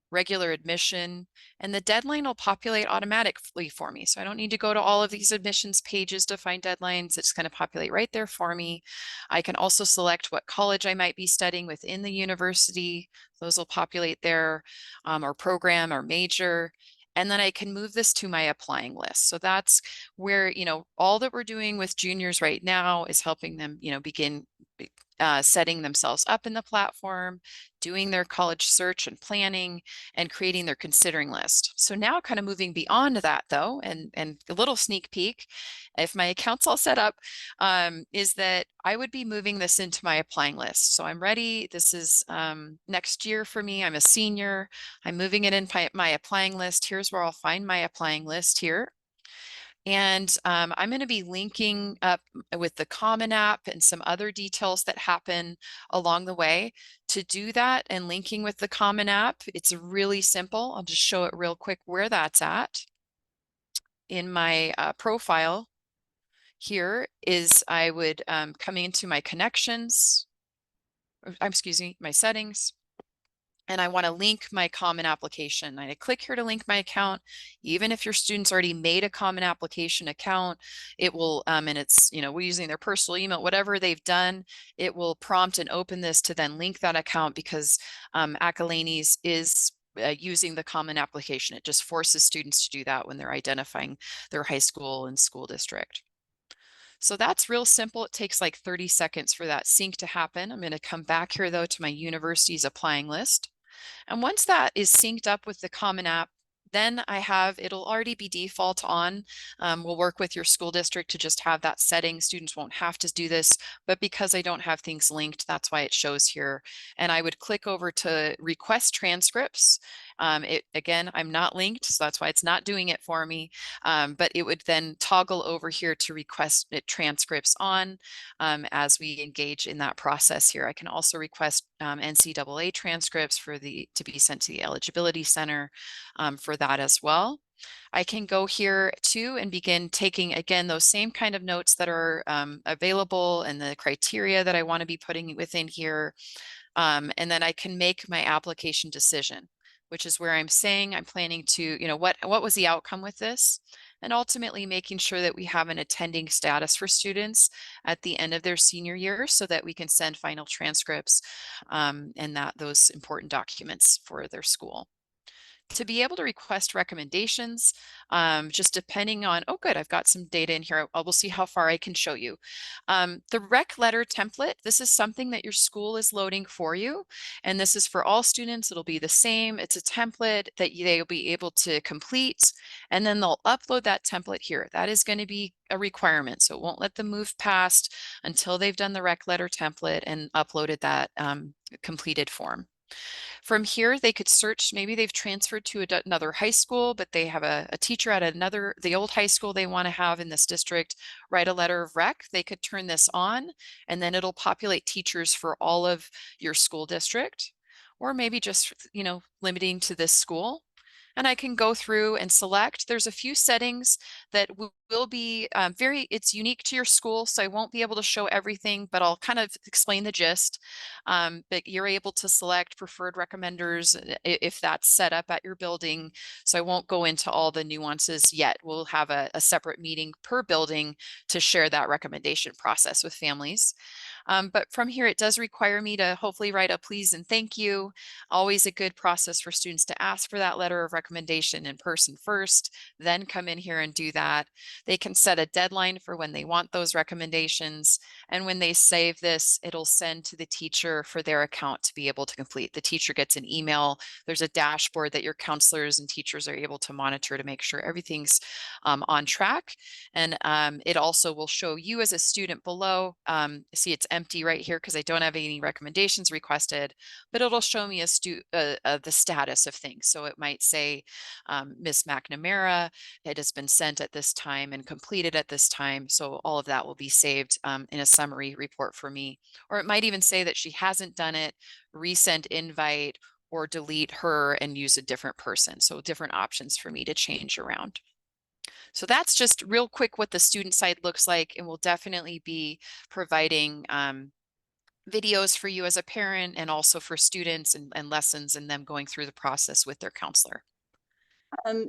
Speaker 2: regular admission, and the deadline will populate automatically for me. So I don't need to go to all of these admissions pages to find deadlines. It's going to populate right there for me. I can also select what college I might be studying within the university. Those will populate there, or program or major. And then I can move this to my applying list. So that's where, all that we're doing with juniors right now is helping them, begin setting themselves up in the platform, doing their college search and planning, and creating their considering list. So now kind of moving beyond that though, and a little sneak peek, if my account's all set up, is that I would be moving this into my applying list. So I'm ready. This is next year for me. I'm a senior. I'm moving it in my applying list. Here's where I'll find my applying list here. And I'm going to be linking up with the Common App and some other details that happen along the way. To do that and linking with the Common App, it's really simple. I'll just show it real quick where that's at. In my profile here is I would come into my connections, excuse me, my settings. And I want to link my common application. I click here to link my account. Even if your student's already made a common application account, it will, and it's, we're using their personal email, whatever they've done, it will prompt and open this to then link that account because Acalanes is using the common application. It just forces students to do that when they're identifying their high school and school district. So that's real simple. It takes like 30 seconds for that sync to happen. I'm going to come back here though to my university's applying list. And once that is synced up with the Common App, then it'll already be default on. We'll work with your school district to just have that setting. Students won't have to do this, but because I don't have things linked, that's why it shows here. And I would click over to request transcripts. Again, I'm not linked, so that's why it's not doing it for me. But it would then toggle over here to request transcripts on as we engage in that process here. I can also request NCAA transcripts to be sent to the Eligibility Center for that as well. I can go here too and begin taking, again, those same kind of notes that are available and the criteria that I want to be putting within here. And then I can make my application decision, which is where I'm saying I'm planning to, what was the outcome with this? And ultimately making sure that we have an attending status for students at the end of their senior year so that we can send final transcripts and those important documents for their school. To be able to request recommendations, just depending on, oh good, I've got some data in here. We'll see how far I can show you. The rec letter template, this is something that your school is loading for you. And this is for all students. It'll be the same. It's a template that they'll be able to complete. And then they'll upload that template here. That is going to be a requirement. So it won't let them move past until they've done the rec letter template and uploaded that completed form. From here, they could search, maybe they've transferred to another high school, but they have a teacher at the old high school they want to have in this district, write a letter of rec. They could turn this on and then it'll populate teachers for all of your school district, or maybe just, limiting to this school. And I can go through and select. There's a few settings that will be it's unique to your school, so I won't be able to show everything, but I'll kind of explain the gist. But you're able to select preferred recommenders if that's set up at your building. So I won't go into all the nuances yet. We'll have a separate meeting per building to share that recommendation process with families. But from here, it does require me to hopefully write a please and thank you. Always a good process for students to ask for that letter of recommendation in person first, then come in here and do that. They can set a deadline for when they want those recommendations. And when they save this, it'll send to the teacher for their account to be able to complete. The teacher gets an email. There's a dashboard that your counselors and teachers are able to monitor to make sure everything's on track. And it also will show you as a student below. See, it's empty right here because I don't have any recommendations requested, but it'll show me the status of things. So it might say, Ms. McNamara, it has been sent at this time and completed at this time. So all of that will be saved in a summary report for me. Or it might even say that she hasn't done it, resend invite, or delete her and use a different person. So different options for me to change around. So that's just real quick what the student side looks like, and we'll definitely be providing videos for you as a parent and also for students and lessons and them going through the process with their counselor.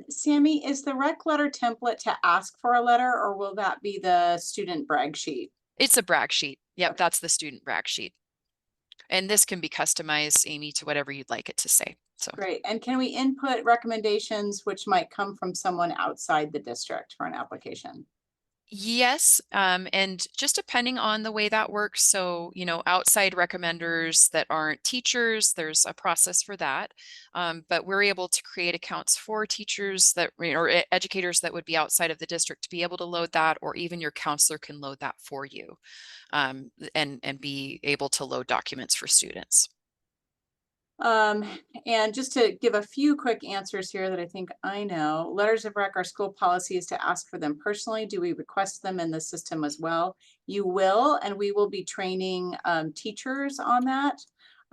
Speaker 1: Sammy, is the rec letter template to ask for a letter, or will that be the student brag sheet?
Speaker 2: It's a brag sheet. Yep,
Speaker 1: Okay.
Speaker 2: that's the student brag sheet. And this can be customized, Amy, to whatever you'd like it to say. So
Speaker 1: Great. And can we input recommendations which might come from someone outside the district for an application?
Speaker 2: yes, and just depending on the way that works. So, outside recommenders that aren't teachers, there's a process for that. But we're able to create accounts for teachers that, or educators that would be outside of the district to be able to load that, or even your counselor can load that for you, and be able to load documents for students.
Speaker 1: Um, and just to give a few quick answers here that I think I know, letters of rec, our school policy is to ask for them personally. Do we request them in the system as well? You will, and we will be training teachers on that.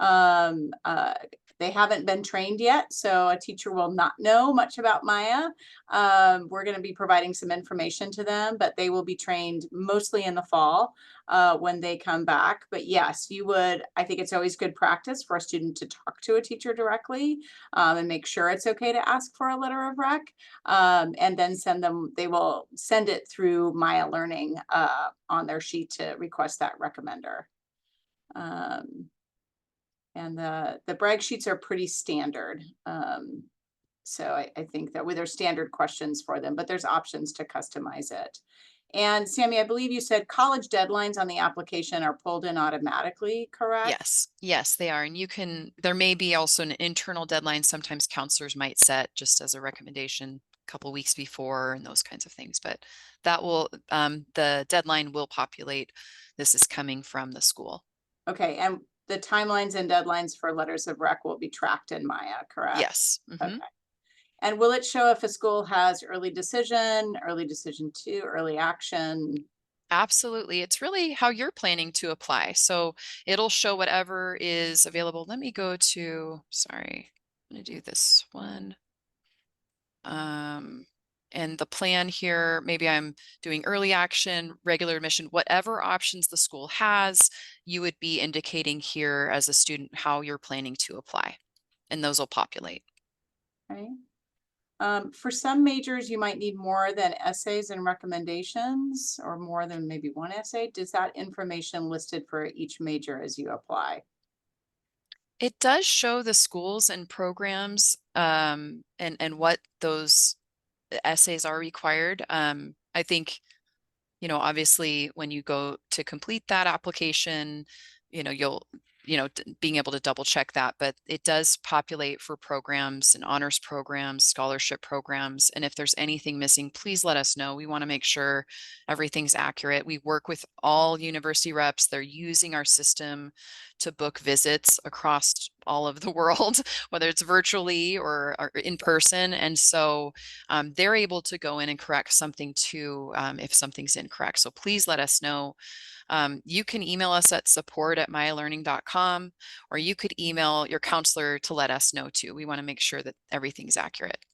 Speaker 1: Um, uh, they haven't been trained yet, so a teacher will not know much about Maya. We're going to be providing some information to them, but they will be trained mostly in the fall when they come back. But yes, you would, I think it's always good practice for a student to talk to a teacher directly and make sure it's okay to ask for a letter of rec, and then send them, they will send it through Maia Learning on their sheet to request that recommender. And the brag sheets are pretty standard. So I think that with their standard questions for them, but there's options to customize it. And Sammy, I believe you said college deadlines on the application are pulled in automatically, correct?
Speaker 2: Yes, yes, they are. And there may be also an internal deadline. Sometimes counselors might set just as a recommendation a couple weeks before and those kinds of things, but the deadline will populate. This is coming from the school.
Speaker 1: Okay, and the timelines and deadlines for letters of rec will be tracked in Maya, correct?
Speaker 2: Yes.
Speaker 1: Okay. And will it show if a school has early decision two, early action?
Speaker 2: Absolutely. It's really how you're planning to apply. So it'll show whatever is available. Let me go to, sorry, I'm going to do this one. And the plan here, maybe I'm doing early action, regular admission, whatever options the school has, you would be indicating here as a student how you're planning to apply, and those will populate.
Speaker 1: Right. For some majors, you might need more than essays and recommendations, or more than maybe one essay. Does that information listed for each major as you apply?
Speaker 2: It does show the schools and programs and what those essays are required. I think, obviously when you go to complete that application, you'll, being able to double check that, but it does populate for programs and honors programs, scholarship programs. And if there's anything missing, please let us know. We want to make sure everything's accurate. We work with all university reps. They're using our system to book visits across all of the world, whether it's virtually or in person. And so they're able to go in and correct something too if something's incorrect. So please let us know. You can email us at support@maialearning.com, or you could email your counselor to let us know too. We want to make sure that everything's accurate.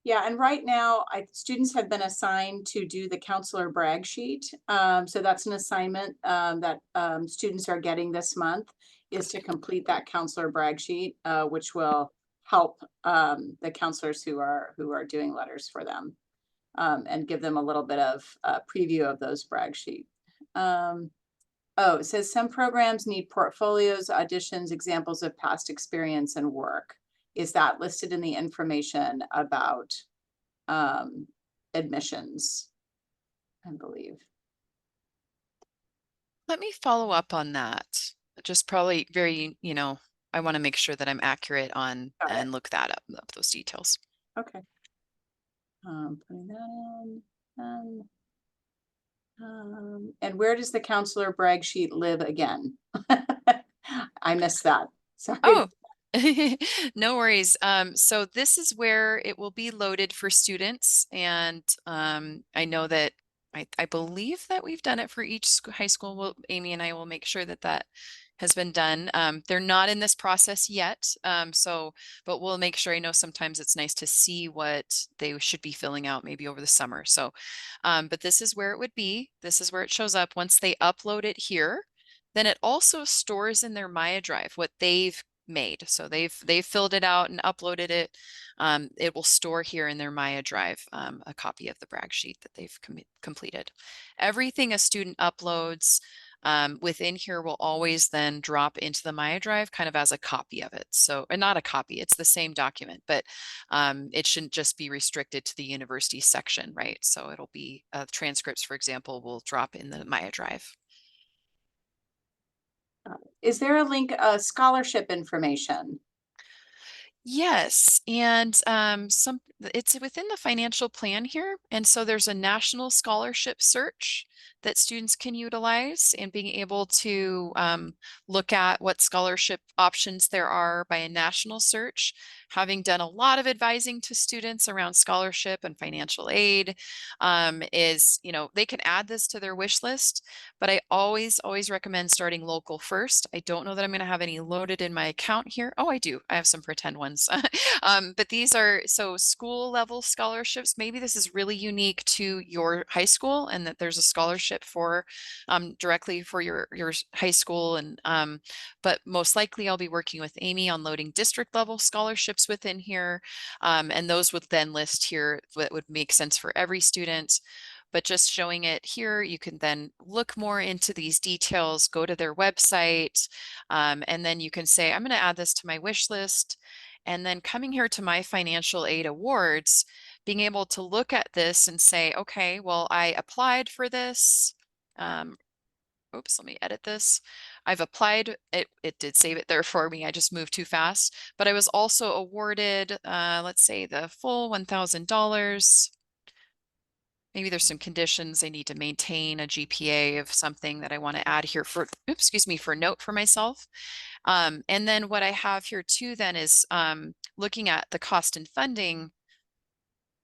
Speaker 1: Yeah, and right now, students have been assigned to do the counselor brag sheet. So that's an assignment that students are getting this month, is to complete that counselor brag sheet, which will help the counselors who are doing letters for them, and give them a little bit of preview of those brag sheet. Oh, it says some programs need portfolios, auditions, examples of past experience and work. Is that listed in the information about um, admissions, I believe?
Speaker 2: Let me follow up on that. Just probably very, I want to make sure that I'm accurate on
Speaker 1: Got it.
Speaker 2: and look that up those details.
Speaker 1: Okay. Putting that in. And where does the counselor brag sheet live again? I missed that. Sorry.
Speaker 2: Oh, no worries. So this is where it will be loaded for students. And I know that I believe that we've done it for each high school. Amy and I will make sure that that has been done. They're not in this process yet. But we'll make sure. I know sometimes it's nice to see what they should be filling out maybe over the summer. So, but this is where it would be. This is where it shows up once they upload it here. Then it also stores in their Maya drive what they've made. So they've filled it out and uploaded it. It will store here in their Maya drive a copy of the brag sheet that they've completed. Everything a student uploads within here will always then drop into the Maya drive kind of as a copy of it. So, and not a copy, it's the same document, but it shouldn't just be restricted to the university section, right? So it'll be transcripts, for example, will drop in the Maya drive.
Speaker 1: Is there a link, scholarship information?
Speaker 2: Yes, and it's within the financial plan here, and so there's a national scholarship search that students can utilize and being able to look at what scholarship options there are by a national search. Having done a lot of advising to students around scholarship and financial aid, is, they can add this to their wish list, but I always recommend starting local first. I don't know that I'm going to have any loaded in my account here. Oh, I do. I have some pretend ones. But these are so school level scholarships. Maybe this is really unique to your high school and that there's a scholarship for directly for your high school. And but most likely I'll be working with Amy on loading district level scholarships within here. And those would then list here what would make sense for every student. But just showing it here, you can then look more into these details, go to their website, and then you can say, I'm going to add this to my wish list. And then coming here to my financial aid awards, being able to look at this and say, okay, well, I applied for this. Oops, let me edit this. I've applied, it did save it there for me. I just moved too fast, but I was also awarded, let's say the full $1,000. Maybe there's some conditions I need to maintain a GPA of something that I want to add here for, excuse me, for note for myself. And then what I have here too then is looking at the cost and funding.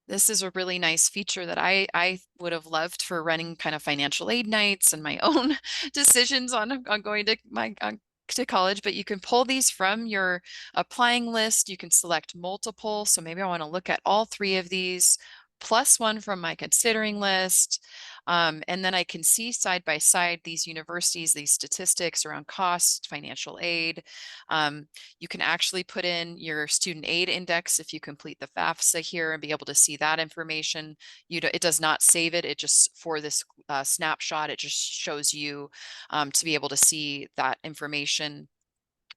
Speaker 2: This is a really nice feature that I would have loved for running kind of financial aid nights and my own decisions on going to college, but you can pull these from your applying list. You can select multiple. So maybe I want to look at all three of these plus one from my considering list. And then I can see side by side these universities, these statistics around cost, financial aid. You can actually put in your student aid index if you complete the FAFSA here and be able to see that information. It does not save it. It just, for this snapshot, it just shows you to be able to see that information.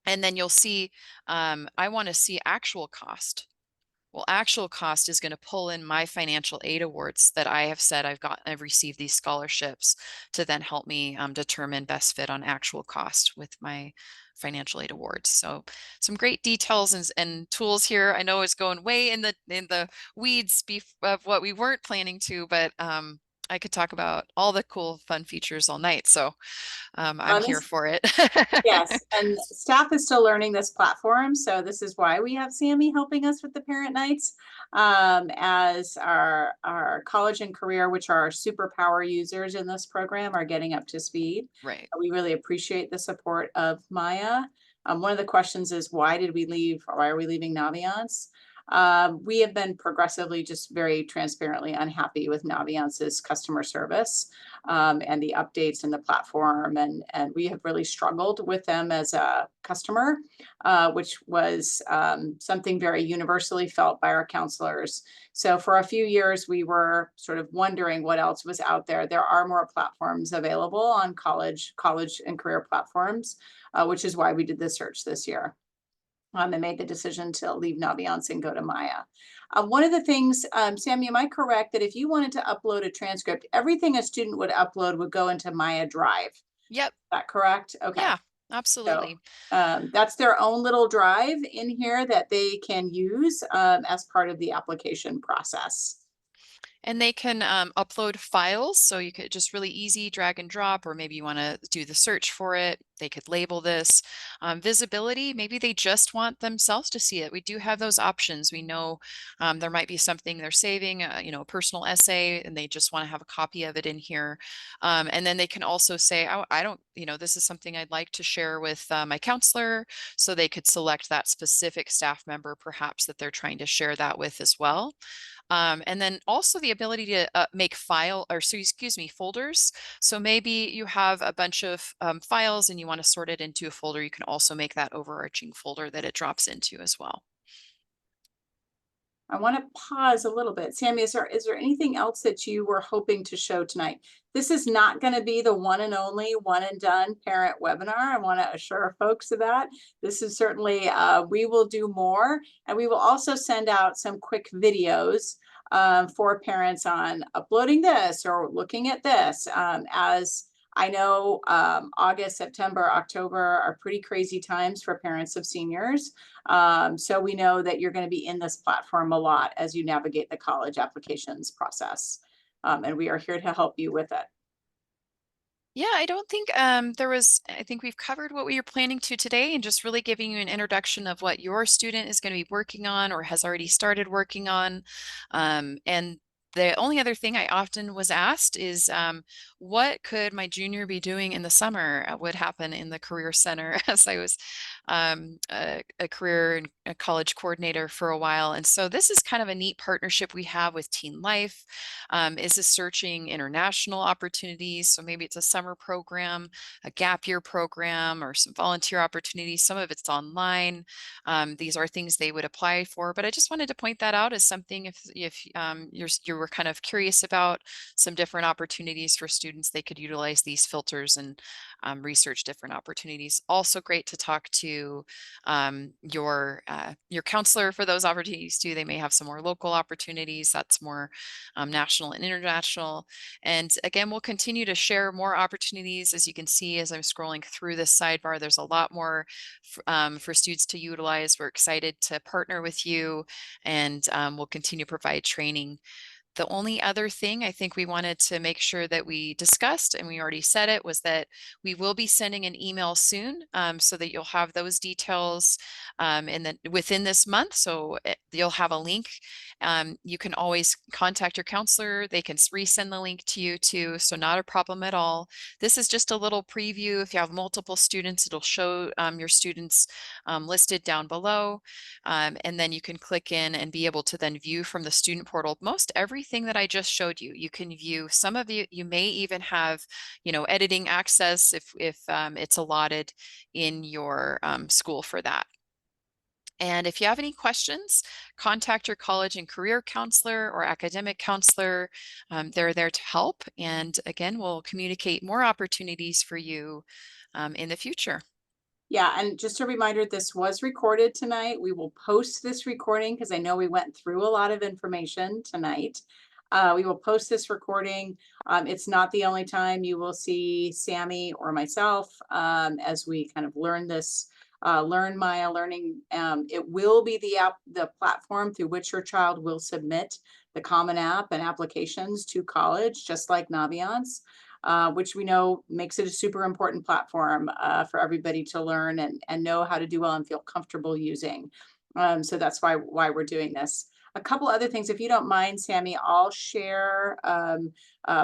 Speaker 2: And then you'll see, I want to see actual cost. Well, actual cost is going to pull in my financial aid awards that I have said I've received these scholarships to then help me determine best fit on actual cost with my financial aid awards. So some great details and tools here. I know it's going way in the weeds of what we weren't planning to, but I could talk about all the cool fun features all night. So I'm here for it.
Speaker 1: Yes, and staff is still learning this platform, so this is why we have Sammy helping us with the parent nights, as our college and career, which are our superpower users in this program, are getting up to speed.
Speaker 2: Right.
Speaker 1: We really appreciate the support of Maya. One of the questions is, why are we leaving Naviance? We have been progressively just very transparently unhappy with Naviance's customer service, and the updates in the platform. And we have really struggled with them as a customer, which was something very universally felt by our counselors. So for a few years, we were sort of wondering what else was out there. There are more platforms available on college and career platforms, which is why we did the search this year. And made the decision to leave Naviance and go to Maya. One of the things, Sammy, am I correct that if you wanted to upload a transcript, everything a student would upload would go into Maya Drive? Is
Speaker 2: Yep.
Speaker 1: that correct? Okay.
Speaker 2: Yeah,
Speaker 1: So
Speaker 2: absolutely.
Speaker 1: that's their own little drive in here that they can use as part of the application process.
Speaker 2: And they can upload files. So you could just really easy drag and drop, or maybe you want to do the search for it. They could label this. Visibility, maybe they just want themselves to see it. We do have those options. We know there might be something they're saving, a personal essay, and they just want to have a copy of it in here. And then they can also say, oh, I don't, this is something I'd like to share with my counselor. So they could select that specific staff member, perhaps, that they're trying to share that with as well. And then also the ability to make folders. So maybe you have a bunch of files and you want to sort it into a folder. You can also make that overarching folder that it drops into as well.
Speaker 1: I want to pause a little bit. Sammy, is there anything else that you were hoping to show tonight? This is not going to be the one and only one and done parent webinar. I want to assure folks of that. This is certainly, we will do more, and we will also send out some quick videos for parents on uploading this or looking at this. As I know, August, September, October are pretty crazy times for parents of seniors. So we know that you're going to be in this platform a lot as you navigate the college applications process. And we are here to help you with it.
Speaker 2: Yeah, I don't think I think we've covered what we were planning to today, and just really giving you an introduction of what your student is going to be working on or has already started working on. And the only other thing I often was asked is, what could my junior be doing in the summer? Would happen in the Career Center as I was a career and a college coordinator for a while. And so this is kind of a neat partnership we have with Teen Life, is searching international opportunities. So maybe it's a summer program, a gap year program, or some volunteer opportunities. Some of it's online. These are things they would apply for, but I just wanted to point that out as something if you were kind of curious about some different opportunities for students, they could utilize these filters and research different opportunities. Also great to talk to your counselor for those opportunities too. They may have some more local opportunities that's more national and international. And again, we'll continue to share more opportunities. As you can see, as I'm scrolling through this sidebar, there's a lot more for students to utilize. We're excited to partner with you, and we'll continue to provide training. The only other thing I think we wanted to make sure that we discussed, and we already said it, was that we will be sending an email soon, so that you'll have those details within this month. So you'll have a link. You can always contact your counselor. They can resend the link to you too. So not a problem at all. This is just a little preview. If you have multiple students, it'll show your students listed down below. And then you can click in and be able to then view from the student portal most everything that I just showed you. You can view some of you may even have, editing access if it's allotted in your school for that. And if you have any questions, contact your college and career counselor or academic counselor. They're there to help. And again, we'll communicate more opportunities for you in the future.
Speaker 1: Yeah, and just a reminder, this was recorded tonight. We will post this recording because I know we went through a lot of information tonight. We will post this recording. It's not the only time you will see Sammy or myself as we kind of learn this, learn Maia Learning. It will be the platform through which your child will submit the Common App and applications to college, just like Naviance. Which we know makes it a super important platform for everybody to learn and know how to do well and feel comfortable using. So that's why we're doing this. A couple other things, if you don't mind, Sammy, I'll share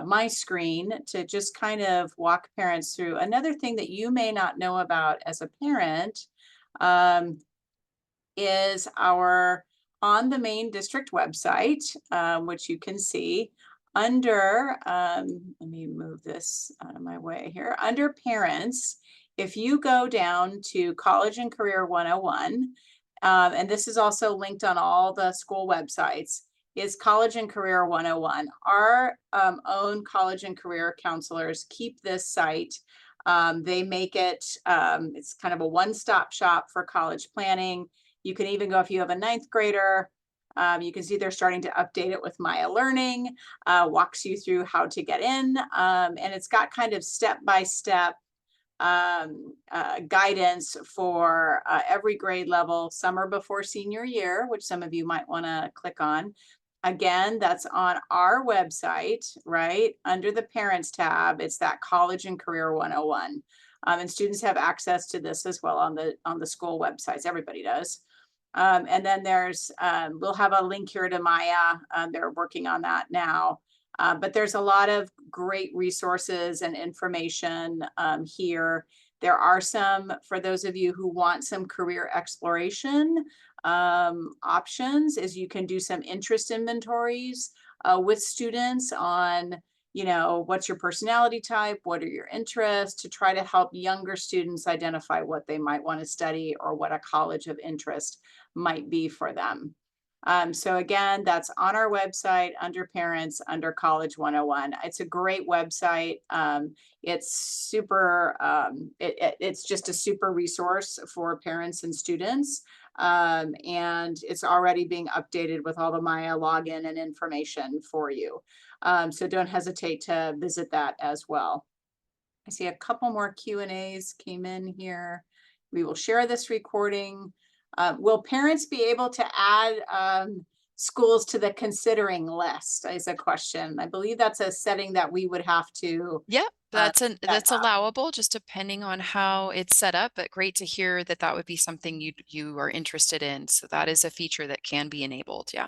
Speaker 1: my screen to just kind of walk parents through. Another thing that you may not know about as a parent is our on the main district website, which you can see under, let me move this out of my way here, under parents, if you go down to College and Career 101, and this is also linked on all the school websites, is College and Career 101. Our own college and career counselors keep this site. They make it, it's kind of a one-stop shop for college planning. You can even go, if you have a ninth grader, you can see they're starting to update it with Maia Learning, walks you through how to get in. And it's got kind of step-by-step guidance for every grade level, summer before senior year, which some of you might want to click on. Again, that's on our website, right? Under the parents tab, it's that College and Career 101. And students have access to this as well on the school websites. Everybody does. And then there's, we'll have a link here to Maia. They're working on that now. But there's a lot of great resources and information here. There are some, for those of you who want some career exploration options, is you can do some interest inventories with students on, you know, what's your personality type, what are your interests, to try to help younger students identify what they might want to study or what a college of interest might be for them. So again, that's on our website under parents, under College 101. It's a great website. It's super, it's just a super resource for parents and students. And it's already being updated with all the Maia login and information for you. So don't hesitate to visit that as well. I see a couple more Q&As came in here. We will share this recording. Will parents be able to add schools to the considering list is a question. I believe that's a setting that we would have to.
Speaker 2: Yep, that's
Speaker 1: set up.
Speaker 2: allowable, just depending on how it's set up, but great to hear that that would be something you are interested in. So that is a feature that can be enabled. Yeah.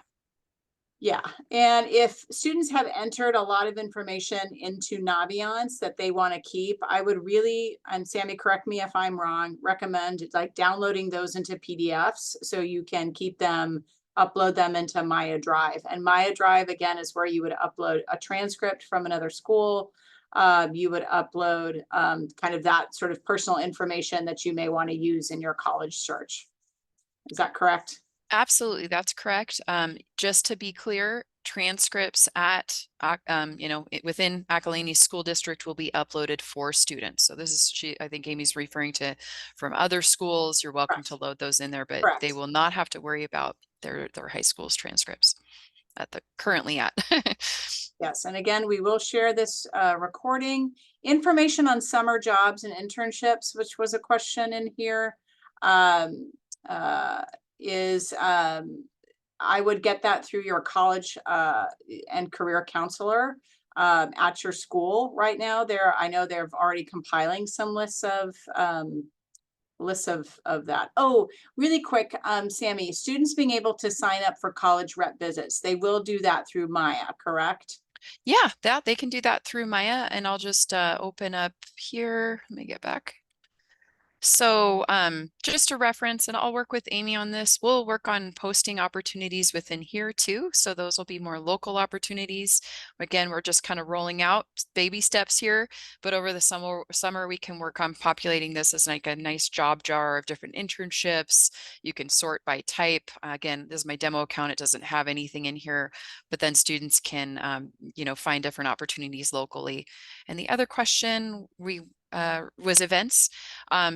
Speaker 1: Yeah, and if students have entered a lot of information into Naviance that they want to keep, I would really, and Sammy, correct me if I'm wrong, recommend like downloading those into PDFs so you can keep them, upload them into Maya Drive. And Maya Drive, again, is where you would upload a transcript from another school. You would upload kind of that sort of personal information that you may want to use in your college search. Is that correct?
Speaker 2: Absolutely, that's correct. Just to be clear, transcripts at within Akalani School District will be uploaded for students. So this is I think Amy's referring to from other schools. You're welcome to
Speaker 1: Correct.
Speaker 2: load those in there, but they
Speaker 1: Correct.
Speaker 2: will not have to worry about their high school's transcripts at the currently at.
Speaker 1: Yes, and again, we will share this recording. Information on summer jobs and internships, which was a question in here, is I would get that through your college and career counselor at your school right now. I know they're already compiling some lists of that. Oh, really quick, Sammy, students being able to sign up for college rep visits, they will do that through Maia, correct?
Speaker 2: Yeah, that they can do that through Maya, and I'll just open up here. Let me get back. So just a reference, and I'll work with Amy on this. We'll work on posting opportunities within here too. So those will be more local opportunities. Again, we're just kind of rolling out baby steps here, but over the summer we can work on populating this as like a nice job jar of different internships. You can sort by type. Again, this is my demo account. It doesn't have anything in here, but then students can, find different opportunities locally. And the other question was events.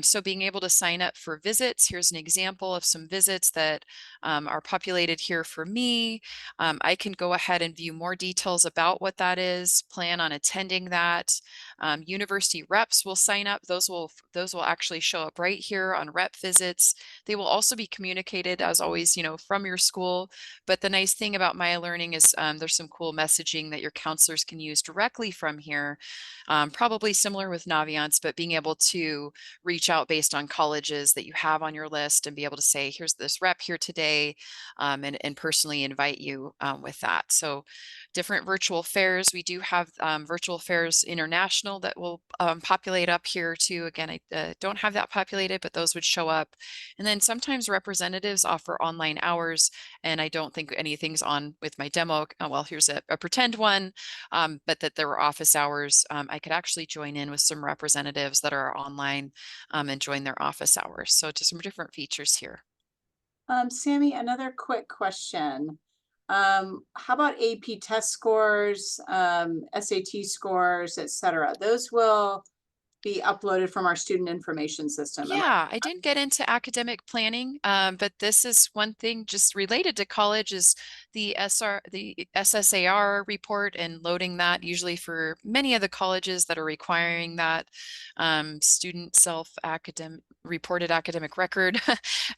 Speaker 2: So being able to sign up for visits, here's an example of some visits that are populated here for me. I can go ahead and view more details about what that is, plan on attending that. University reps will sign up. Those will actually show up right here on rep visits. They will also be communicated as always, from your school. But the nice thing about Maia Learning is there's some cool messaging that your counselors can use directly from here. Probably similar with Naviance, advance, but being able to reach out based on colleges that you have on your list and be able to say, here's this rep here today, and personally invite you with that. So different virtual fairs. We do have virtual fairs international that will populate up here too. Again, I don't have that populated, but those would show up. And then sometimes representatives offer online hours, and I don't think anything's on with my demo. Well, here's a pretend one, but that there were office hours. I could actually join in with some representatives that are online and join their office hours. So just some different features here.
Speaker 1: Sammy, another quick question. How about AP test scores, SAT scores, et cetera? Those will be uploaded from our student information system.
Speaker 2: Yeah, I didn't get into academic planning, but this is one thing just related to college is the SSAR report and loading that usually for many of the colleges that are requiring that student self-academic reported academic record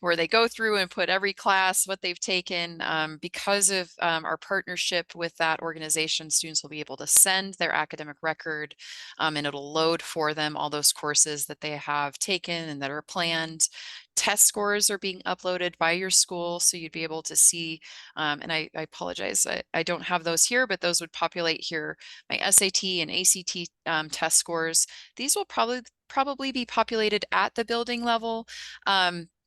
Speaker 2: where they go through and put every class, what they've taken. Because of our partnership with that organization, students will be able to send their academic record and it'll load for them all those courses that they have taken and that are planned. Test scores are being uploaded by your school, so you'd be able to see, and I apologize, I don't have those here, but those would populate here, my SAT and ACT test scores. These will probably be populated at the building level.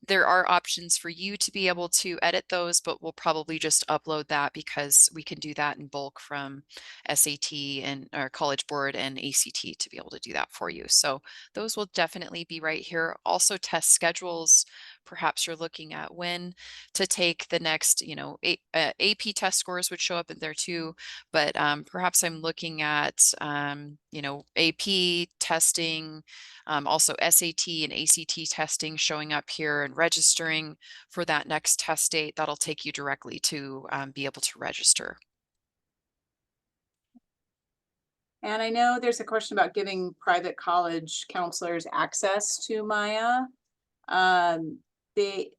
Speaker 2: There are options for you to be able to edit those, but we'll probably just upload that because we can do that in bulk from SAT and our College Board and ACT to be able to do that for you. So those will definitely be right here. Also test schedules. Perhaps you're looking at when to take the next, AP test scores would show up in there too. But perhaps I'm looking at, AP testing, also SAT and ACT testing showing up here and registering for that next test date. That'll take you directly to be able to register.
Speaker 1: And I know there's a question about giving private college counselors access to Maya. They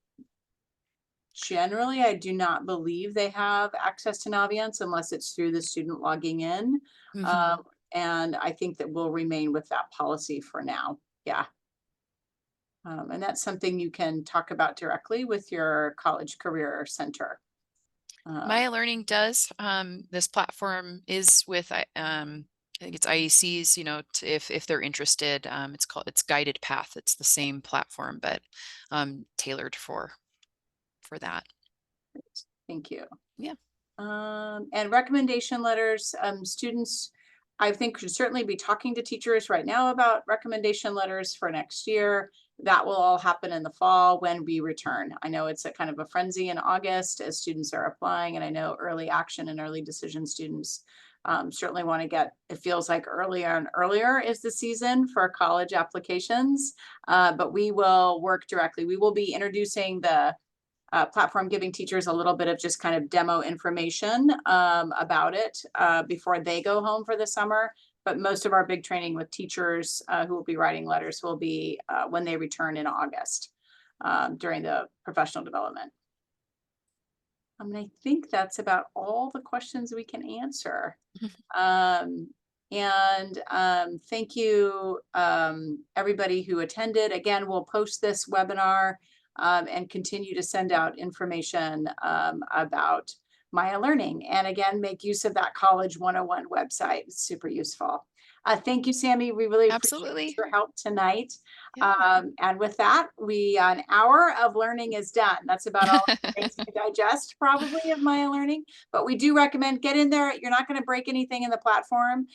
Speaker 1: generally, I do not believe they have access to Naviance unless it's through the student logging in.
Speaker 2: Mhm.
Speaker 1: And I think that we'll remain with that policy for now. Yeah. And that's something you can talk about directly with your college career center.
Speaker 2: Maia Learning does. This platform is with I think it's IECs, if they're interested. It's Guided Path. It's the same platform, but tailored for that.
Speaker 1: Thank you.
Speaker 2: Yeah.
Speaker 1: And recommendation letters, students, I think should certainly be talking to teachers right now about recommendation letters for next year. That will all happen in the fall when we return. I know it's a kind of a frenzy in August as students are applying, and I know early action and early decision students certainly want to get, it feels like earlier and earlier is the season for college applications, but we will work directly. We will be introducing the platform, giving teachers a little bit of just kind of demo information about it before they go home for the summer. But most of our big training with teachers who will be writing letters will be when they return in August during the professional development. I think that's about all the questions we can answer. Thank you, everybody who attended. Again, we'll post this webinar and continue to send out information about Maia Learning. And again, make use of that College 101 website. It's super useful. Thank you, Sammy. We really appreciate
Speaker 2: Absolutely.
Speaker 1: your help tonight.
Speaker 2: Yeah.
Speaker 1: And with that, an hour of learning is done. That's about all things to digest probably of Maia Learning, but we do recommend get in there. You're not going to break anything in the platform.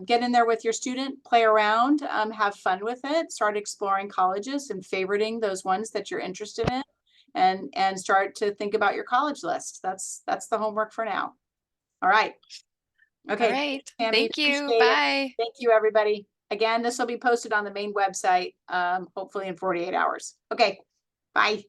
Speaker 1: Get in there with your student, play around, have fun with it, start exploring colleges and favoriting those ones that you're interested in, and start to think about your college list. That's the homework for now. All right.
Speaker 2: All
Speaker 1: Okay.
Speaker 2: right.
Speaker 1: Tammy,
Speaker 2: Thank you.
Speaker 1: appreciate it.
Speaker 2: Bye.
Speaker 1: Thank you, everybody. Again, this will be posted on the main website, hopefully in 48 hours. Okay. Bye.